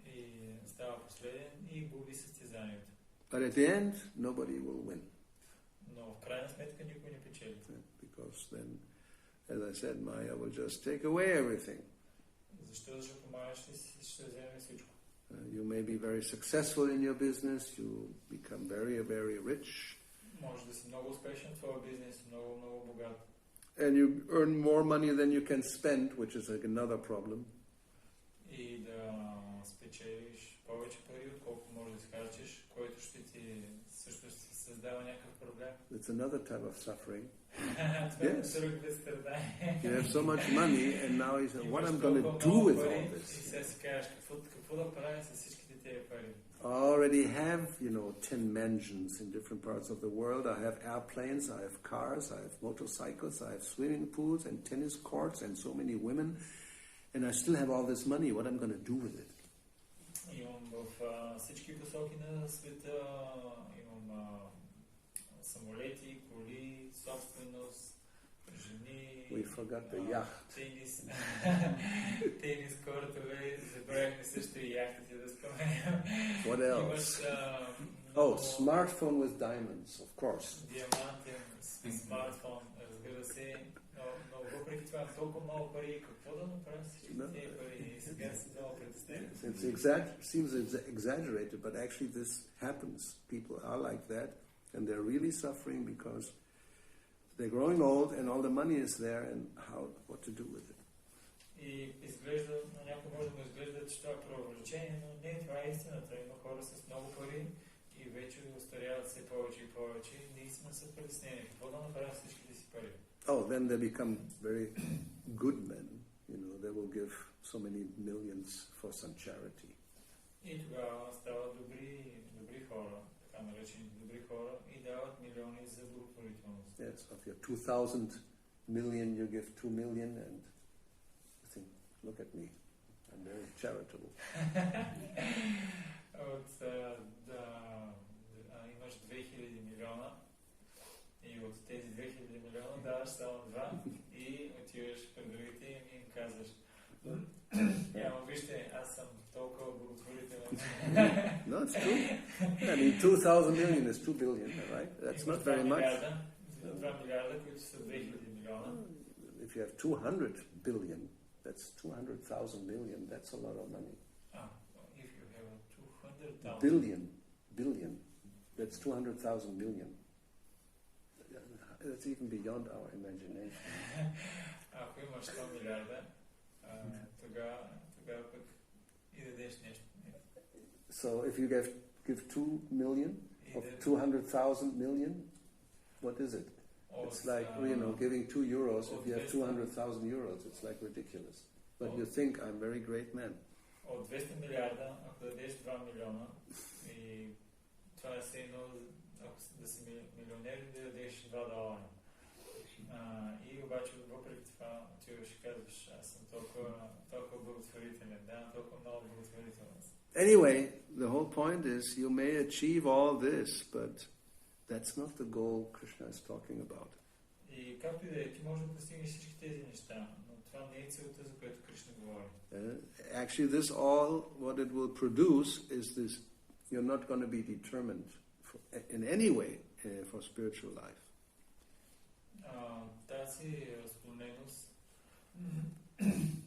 и става последен и губи състезанието. But at the end, nobody will win. Но в крайна сметка никой не печели. Because then, as I said, Maya will just take away everything. Защо Майя ще вземе всичко? You may be very successful in your business, you become very, very rich. Може да си много успешен в твоя бизнес, много, много богат. And you earn more money than you can spend, which is like another problem. И да спечелиш повече пари, отколкото можеш да изхарчиш, което ще ти също създава някакъв проблем. It's another type of suffering. Yes. You have so much money, and now you say, what am I going to do with all this? I already have, 10 mansions in different parts of the world. I have airplanes, I have cars, I have motorcycles, I have swimming pools and tennis courts and so many women. And I still have all this money. What am I going to do with it? Имам в всички посоки на света, имам самолети, коли, собственост, жени, We forgot the yacht. Тенис кортове, забравихме също и яхтите да споменем. What else? Smartphone with diamonds, of course. Диамантен смартфон, разбира се, но въпреки това толкова малко пари, какво да направя всички тези пари? И сега си много притеснен. It seems exaggerated, but actually this happens. People are like that, and they're really suffering because they're growing old and all the money is there, and what to do with it. И изглежда, на някой може да му изглежда, че това е преувеличение, но не, това е истината. Има хора с много пари и вече остаряват все повече и повече и наистина са притеснени. Какво да направим всичките си пари? Oh, then they become very good men. You know, they will give so many millions for some charity. И тогава стават добри хора, така наречени добри хора, и дават милиони за благотворителност. Yes, of your 2,000 million, you give 2 million, and you think, look at me, I'm very charitable. Имаш 2000 милиона и от тези 2000 милиона даваш само 2 и отиваш пред другите и им казваш: вижте, аз съм толкова благотворителен. No, it's true. I mean, 2,000 million is 2 billion, right? That's not very much. 2 милиарда, които са 2000 милиона. If you have 200 billion, that's 200,000 million. That's a lot of money. If you have 200,000 Billion. That's 200,000 million. That's even beyond our imagination. Ако имаш 100 милиарда, тогава пък и дадеш нещо. So if you give 2 million of 200,000 million, what is it? It's like, giving 2 euros if you have 200,000 euros. It's like ridiculous. But you think, I'm a very great man. От 200 милиарда, ако дадеш 2 милиона, и това е все едно, ако да си милионер, да дадеш $2. И обаче, въпреки това, отиваш и казваш: аз съм толкова благотворителен, толкова много благотворителност. Anyway, the whole point is you may achieve all this, but that's not the goal Krishna is talking about. И както и да е, ти можеш да постигнеш всички тези неща, но това не е целта, за която Кришна говори. Actually, this all, what it will produce is this: you're not going to be determined in any way for spiritual life. Тази разклоненост,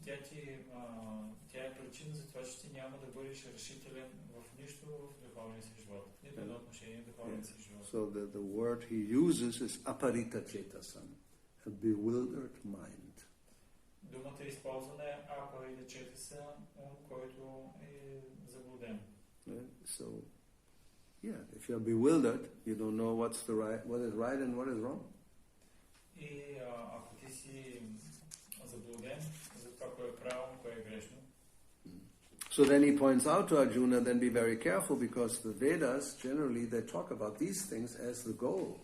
тя е причина за това, че ти няма да бъдеш решителен в нищо в духовния си живот. Нито едно отношение в духовния си живот. So the word he uses is aparita chetasam, a bewildered mind. Думата е използвана е апарита четаса, който е заблуден. So, if you're bewildered, you don't know what is right and what is wrong. И ако ти си заблуден за това, кое е правилно, кое е грешно. So then he points out to Arjuna, then be very careful, because the Vedas, generally, they talk about these things as the goal.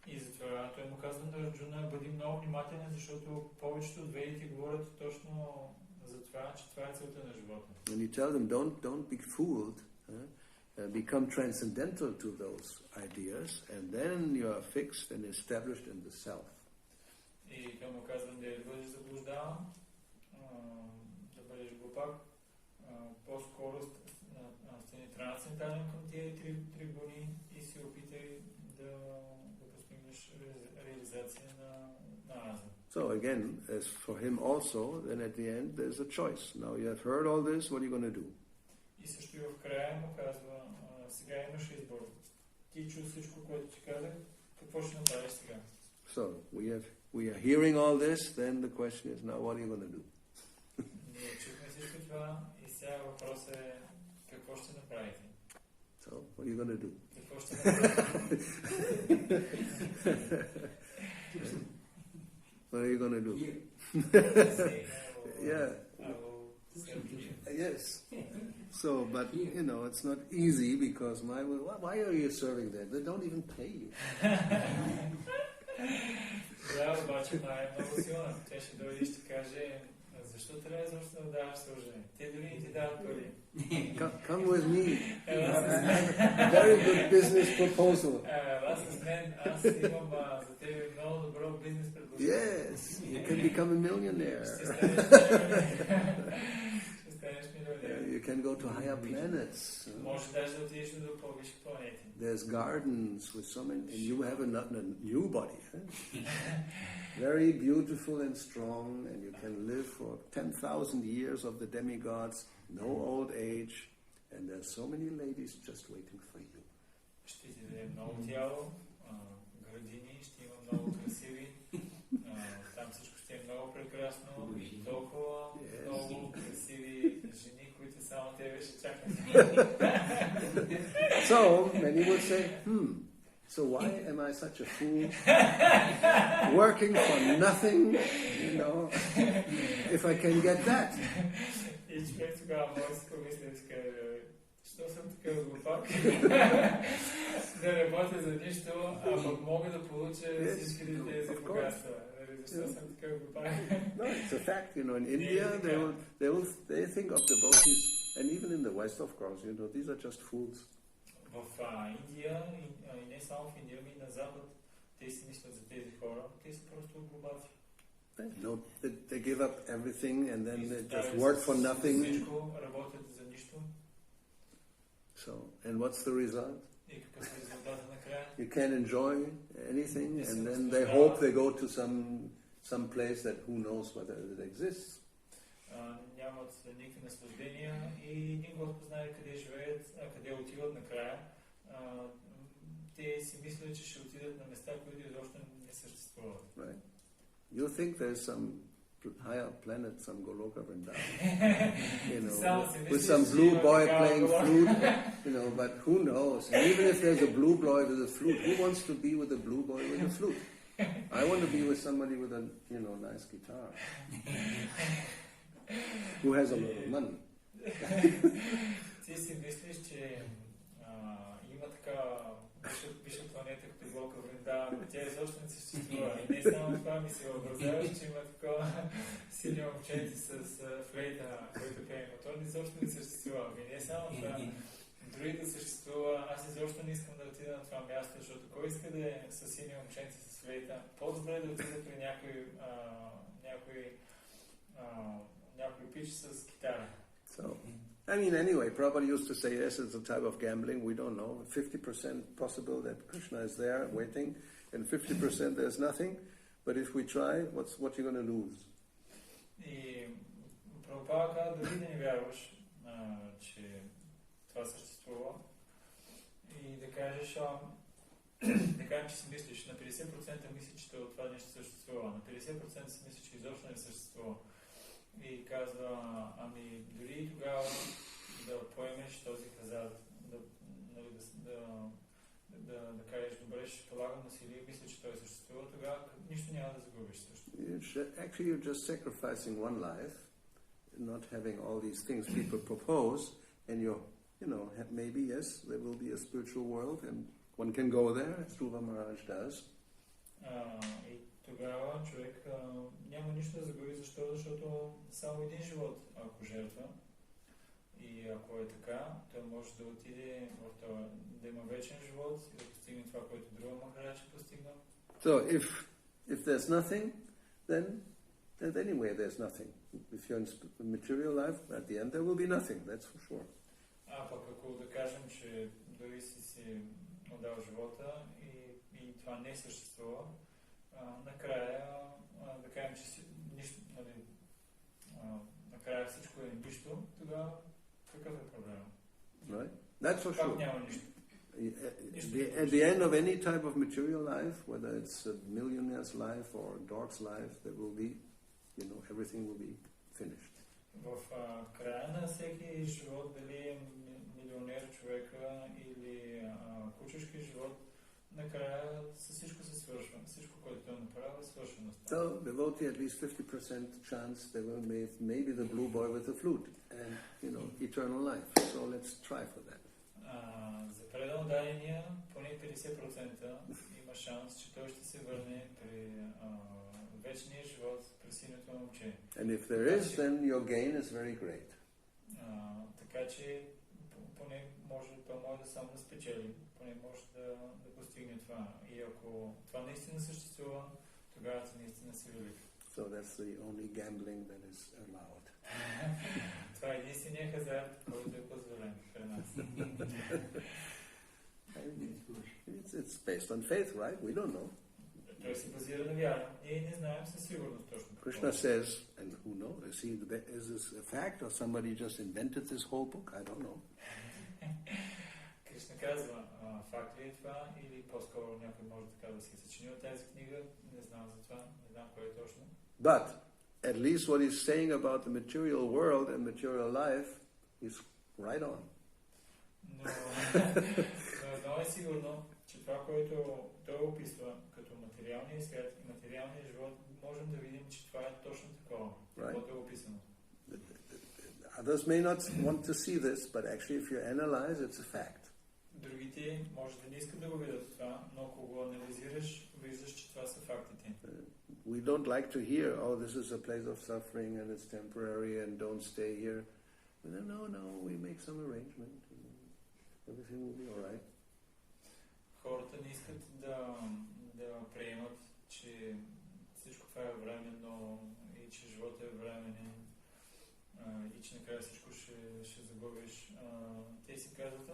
И затова той му казва на Арджуна: бъди много внимателен, защото повечето от ведите говорят точно за това, че това е целта на живота. And he tells them, don't be fooled, become transcendental to those ideas, and then you are fixed and established in the self. И той му казва да не бъдеш заблуждаван, да бъдеш глупак, по-скоро стани трансцендентален към тези трибуни и се опитай да постигнеш реализация на разум. So again, as for him also, then at the end there's a choice. Now you have heard all this, what are you going to do? И също и в края му казва: сега имаш избор. Ти чу всичко, което ти казах, какво ще направиш сега? So we are hearing all this, then the question is, now what are you going to do? Ние чухме всичко това и сега въпросът е: какво ще направите? So what are you going to do? Какво ще направите? What are you going to do? Yeah. Yes. So, but it's not easy, because why are you serving there? They don't even pay you. Да, обаче май е много силна. Тя ще дойде и ще каже: защо трябва изобщо да даваш служение? Те дори не ти дават пари. Come with me. Very good business proposal. Аз с мен, аз имам за тебе много добро бизнес предложение. Yes, you can become a millionaire. You can go to higher planets. Може даже да отидеш до по-висши планети. There's gardens with so many, and you have a new body. Very beautiful and strong, and you can live for 10,000 years of the demigods, no old age, and there's so many ladies just waiting for you. Ще ти даде много тяло, градини, ще има много красиви, там всичко ще е много прекрасно, толкова So many would say, so why am I such a fool? Working for nothing, if I can get that. И човек тогава може да си помисли и каже, що съм такъв глупак? Да работя за нищо, а пък мога да получа всички тези богатства. Защо съм такъв глупак? No, it's a fact. In India, they think of devotees, and even in the West, of course, these are just fools. В Индия, и не само в Индия, но и на Запад, те си мислят за тези хора, те са просто глупаци. They give up everything and then they just work for nothing. Работят за нищо. So, and what's the result? И какъв е резултатът накрая? You can't enjoy anything, and then they hope they go to some place that who knows whether it exists. Нямат никакви наслаждения и никога не знае къде живеят, къде отиват накрая. Те си мислят, че ще отидат на места, които изобщо не съществуват. Right. You think there's some higher planet, some Goloka Vrindavan, with some blue boy playing flute, but who knows? And even if there's a blue boy with a flute, who wants to be with a blue boy with a flute? I want to be with somebody with a, nice guitar, who has a lot of money. Ти си мислиш, че има така висша планета като Голка Вриндаван, тя изобщо не съществува. И не само това ми се въобразяваш, че има такова силни момченци с флейта, който пее мотор, изобщо не съществува. И не само това, дори да съществува, аз изобщо не искам да отида на това място, защото кой иска да е с силни момченци с флейта? По-добре да отида при някой пич с китара. Anyway, Prabhupada used to say, yes, it's a type of gambling, we don't know. 50% possible that Krishna is there waiting, and 50% there's nothing. But if we try, what are you going to lose? И Прабхупада каза, дори да не вярваш, че това съществува, и да кажеш, че си мислиш, на 50% мислиш, че това нещо съществува, на 50% си мислиш, че изобщо не съществува. И казва, дори и тогава да поемеш този хазарт, да кажеш, добре, ще полагам насилие, мисля, че той съществува, тогава нищо няма да загубиш също. Actually, you're just sacrificing one life, not having all these things people propose, and maybe, yes, there will be a spiritual world, and one can go there, as Dhruva Maharaj does. И тогава човек няма нищо да загуби. Защо? Защото само един живот, ако жертва, и ако е така, той може да отиде в това, да има вечен живот и да постигне това, което Dhruva Maharaj е постигнал. So, if there's nothing, then anyway there's nothing. If you're in material life, at the end there will be nothing, that's for sure. Пък ако да кажем, че дори си отдал живота и това не съществува, накрая да кажем, че нищо, накрая всичко е нищо, тогава какъв е проблем? Right. That's for sure. Няма нищо. At the end of any type of material life, whether it's a millionaire's life or a dog's life, there will be, everything will be finished. В края на всеки живот, дали е милионер човека или кучешки живот, накрая всичко се свършва. Всичко, което той направи, е свършено. So, devotee at least 50% chance there will be maybe the blue boy with the flute and, eternal life. So let's try for that. За предан дадения поне 50% има шанс, че той ще се върне при вечния живот, при синьото момче. And if there is, then your gain is very great. Така че поне може да само да спечели, поне може да постигне това. И ако това наистина съществува, тогава ти наистина си велик. So that's the only gambling that is allowed. Това е единствения хазарт, който е позволен при нас. It's based on faith, right? We don't know. Той се базира на вяра. Ние не знаем със сигурност точно. Krishna says, and who knows? Is this a fact or somebody just invented this whole book? I don't know. Кришна казва, факт ли е това или по-скоро някой може така да си съчинил тази книга? Не знам за това, не знам кое е точно. But at least what he's saying about the material world and material life is right on. Но едно е сигурно, че това, което той описва като материалния свят и материалния живот, можем да видим, че това е точно такова, каквото е описано. Others may not want to see this, but actually if you analyze, it's a fact. Другите може да не искат да го видят това, но ако го анализираш, виждаш, че това са фактите. We don't like to hear, oh, this is a place of suffering and it's temporary and don't stay here. No, we make some arrangement. Everything will be all right. Хората не искат да приемат, че всичко това е временно и че живота е временен и че накрая всичко ще загубиш. Те си казват,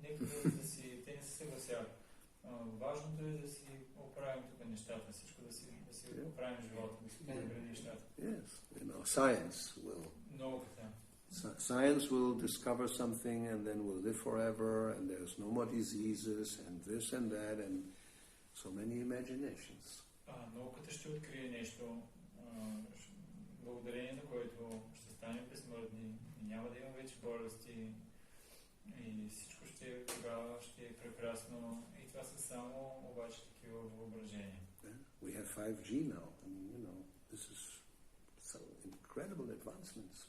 нека да си, те не се съгласяват. Важното е да си оправим тук нещата, всичко да си оправим живота, да си подобрим нещата. Yes, science will. Науката. Science will discover something and then will live forever and there's no more diseases and this and that and so many imaginations. Науката ще открие нещо, благодарение на което ще станем безсмъртни и няма да има вече болести и всичко тогава ще е прекрасно и това са само обаче такива въображения. We have 5G now and this is so incredible advancements.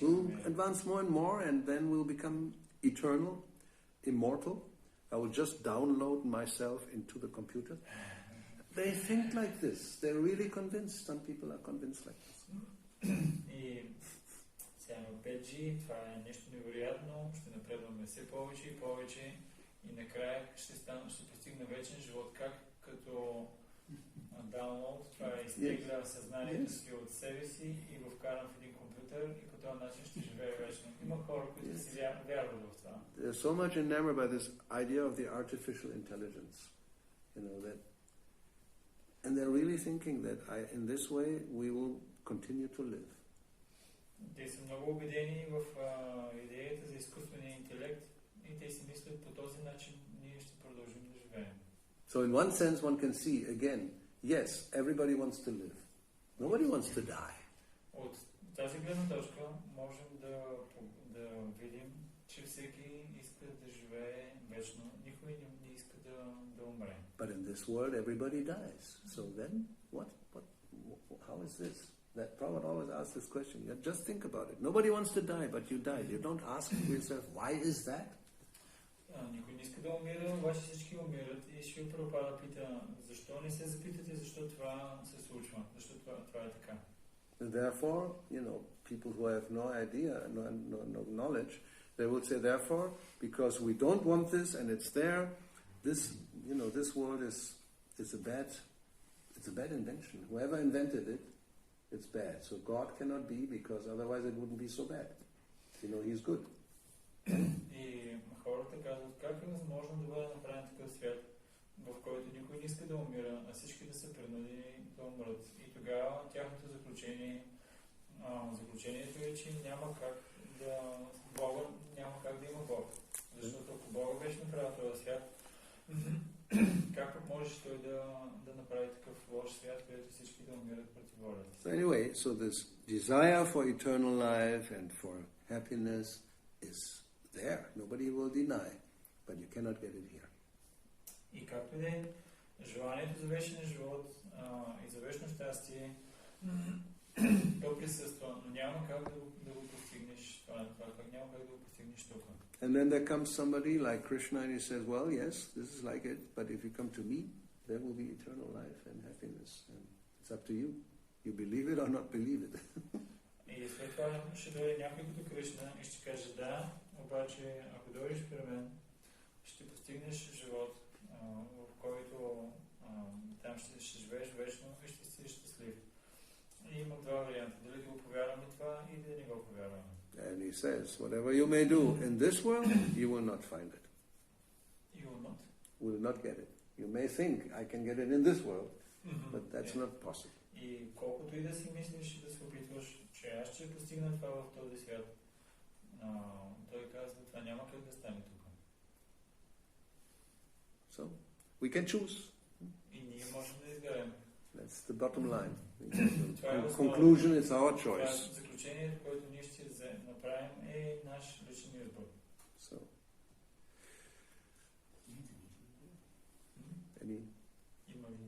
We'll advance more and more and then we'll become eternal, immortal. I will just download myself into the computer. They think like this. They're really convinced. Some people are convinced like this. И сега 5G, това е нещо невероятно, ще напредваме все повече и повече и накрая ще постигне вечен живот. Как като download, това е изтегля съзнанието си от себе си и го вкарам в един компютър и по този начин ще живее вечно. Има хора, които си вярват в това. They're so much enamored by this idea of the artificial intelligence, that, and they're really thinking that in this way we will continue to live. Те са много убедени в идеята за изкуствения интелект и те си мислят по този начин ние ще продължим да живеем. So in one sense one can see again, yes, everybody wants to live. Nobody wants to die. От тази гледна точка можем да видим, че всеки иска да живее вечно. Никой не иска да умре. But in this world everybody dies. So then how is this? That Prabhupada always asks this question. Just think about it. Nobody wants to die, but you died. You don't ask yourself, why is that? Никой не иска да умира, обаче всички умират. И Шрила Прабхупада пита, защо не се запитате, защо това се случва? Защо това е така? Therefore, people who have no idea, no knowledge, they will say, therefore, because we don't want this and it's there, this world is a bad invention. Whoever invented it, it's bad. So God cannot be, because otherwise it wouldn't be so bad. He's good. И хората казват, как е възможно да бъде направен такъв свят, в който никой не иска да умира, а всички да са принудени да умрат. И тогава тяхното заключението е, че няма как да има Бог. Защото ако Бог беше направил този свят, как пък можеш той да направи такъв лош свят, където всички да умират против волята? So anyway, so this desire for eternal life and for happiness is there. Nobody will deny, but you cannot get it here. И както и да е, желанието за вечен живот и за вечно щастие, то присъства, но няма как да го постигнеш това, няма как да го постигнеш тук. And then there comes somebody like Krishna and he says, well, yes, this is like it, but if you come to me, there will be eternal life and happiness. And it's up to you. You believe it or not believe it. И след това ще дойде някой като Кришна и ще каже, да, обаче ако дойдеш при мен, ще постигнеш живот, в който там ще живееш вечно и ще си щастлив. И има два варианта, дали да го повярваме това и да не го повярваме. And he says, whatever you may do in this world, you will not find it. You will not? Will not get it. You may think, I can get it in this world, but that's not possible. И колкото и да си мислиш и да се опитваш, че аз ще постигна това в този свят, той казва, това няма как да стане тук. So, we can choose. И ние можем да изберем. That's the bottom line. Conclusion is our Това choice. заключението, което ние ще направим, е наш личен избор. So,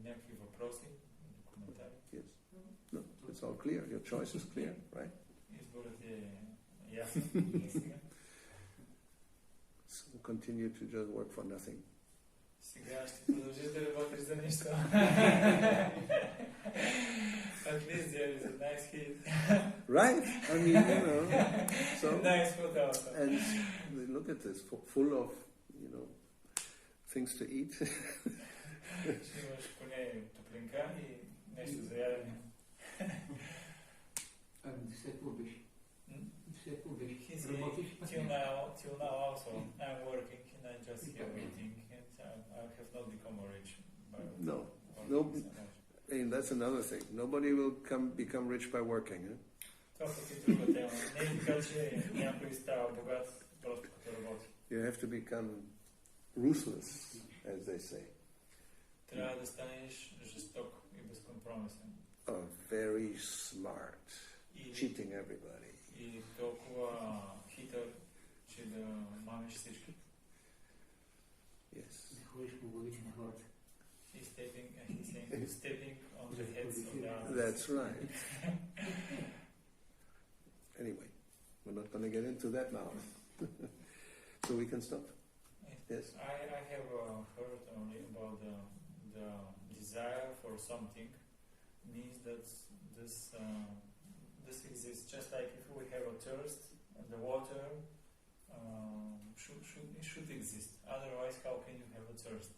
някакви въпроси, коментари? Yes. No, it's all clear. Your choice is clear, right? Изборът е ясен. So continue to just work for nothing. Сега ще продължиш да работиш за нищо. At least there is a nice heat. Right? I mean, you know. So, Nice food also. and look at this, full of, things to eat. Ще имаш поне топлинка и нещо за ядене. Все пробиш. Все пробиш. Till now also, I'm working and I just have eating and I have not become rich. No. I mean, that's another thing. Nobody will become rich by working. Това пък е друга тема. Не е така, че някой става богат просто като работи. You have to become ruthless, as they say. Трябва да станеш жесток и безкомпромисен. Very smart, cheating everybody. И толкова хитър, че да мамиш всички. Yes. Не ходиш по главите на хората. He's stepping on the heads of the others. That's right. Anyway, we're not going to get into that now. So we can stop. Yes. I have heard only about the desire for something means that this exists. Just like if we have a thirst, the water should exist. Otherwise, how can you have a thirst?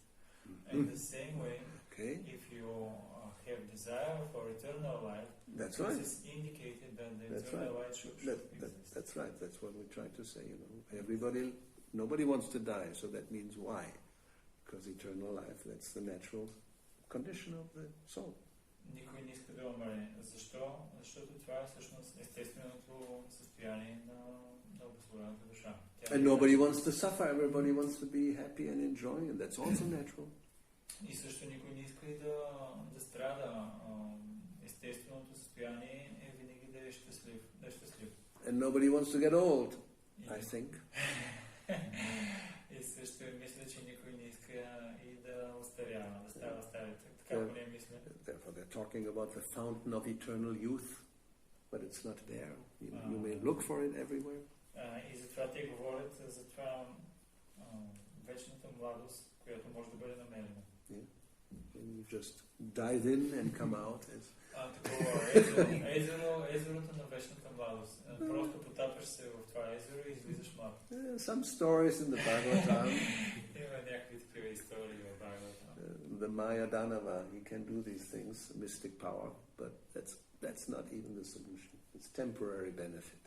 In the same way, if you have desire for eternal life, that's right. This is indicated that the eternal life should exist. That's right. That's what we try to say. Nobody wants to die, so that means why? Because eternal life, that's the natural condition of the soul. Никой не иска да умре. Защо? Защото това е всъщност естественото състояние на обособената душа. And nobody wants to suffer. Everybody wants to be happy and enjoy, and that's also natural. И също никой не иска и да страда. Естественото състояние е винаги да е щастлив. And nobody wants to get old, I think. И също мисля, че никой не иска и да остарява, да става старец. Така поне мисля. Therefore, they're talking about the fountain of eternal youth, but it's not there. You may look for it everywhere. И затова те говорят за това вечната младост, която може да бъде намерена. And you just dive in and come out as... Такова езерото на вечната младост. Просто потапяш се в това езеро и излизаш млад. Some stories in the Bhagavatam. Има някакви такива истории в Бхагаватам. The Maya Danava, he can do these things, mystic power, but that's not even the solution. It's temporary benefit.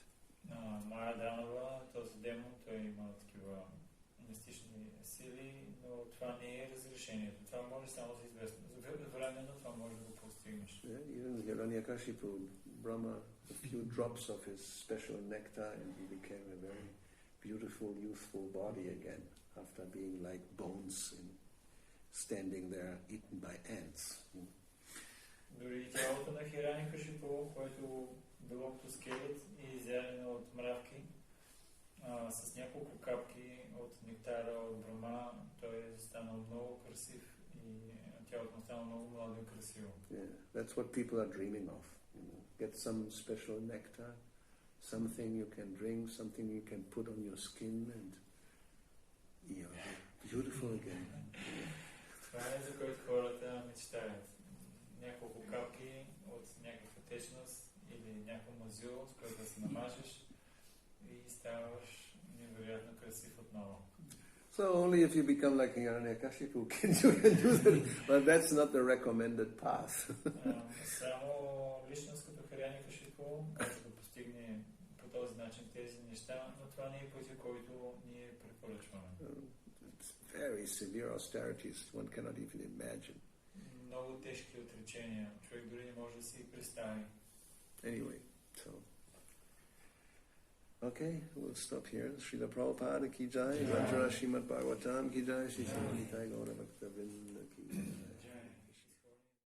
Майя Данова, този демон, той има такива мистични сили, но това не е разрешението. Това може само за известно. Временно това може да го постигнеш. Even Hiranyakashipu, Brahma, a few drops of his special nectar and he became a very beautiful, youthful body again after being like bones and standing there eaten by ants. Дори тялото на Хираникашипу, което било като скелет и изядено от мравки, с няколко капки от нектара от Брама, той е станал много красив и тялото му стана много младо и красиво. Yeah, that's what people are dreaming of. Get some special nectar, something you can drink, something you can put on your skin, and you're beautiful again. Това е за който хората мечтаят. Няколко капки от някаква течност или някакво мазило, с което да се намажеш и ставаш невероятно красив отново. So only if you become like Hiranyakashipu can you do that, but that's not the recommended path. Само личност като Хираникашипу може да постигне по този начин тези неща, но това не е пътя, който ние препоръчваме. It's very severe austerities, one cannot even imagine. Много тежки отречения, човек дори не може да си представи. Anyway, so okay, we'll stop here. Srila Prabhupada ki jai, Vajra Srimad Bhagavatam ki jai, Sri Sri Nitai Gauravani ki jai.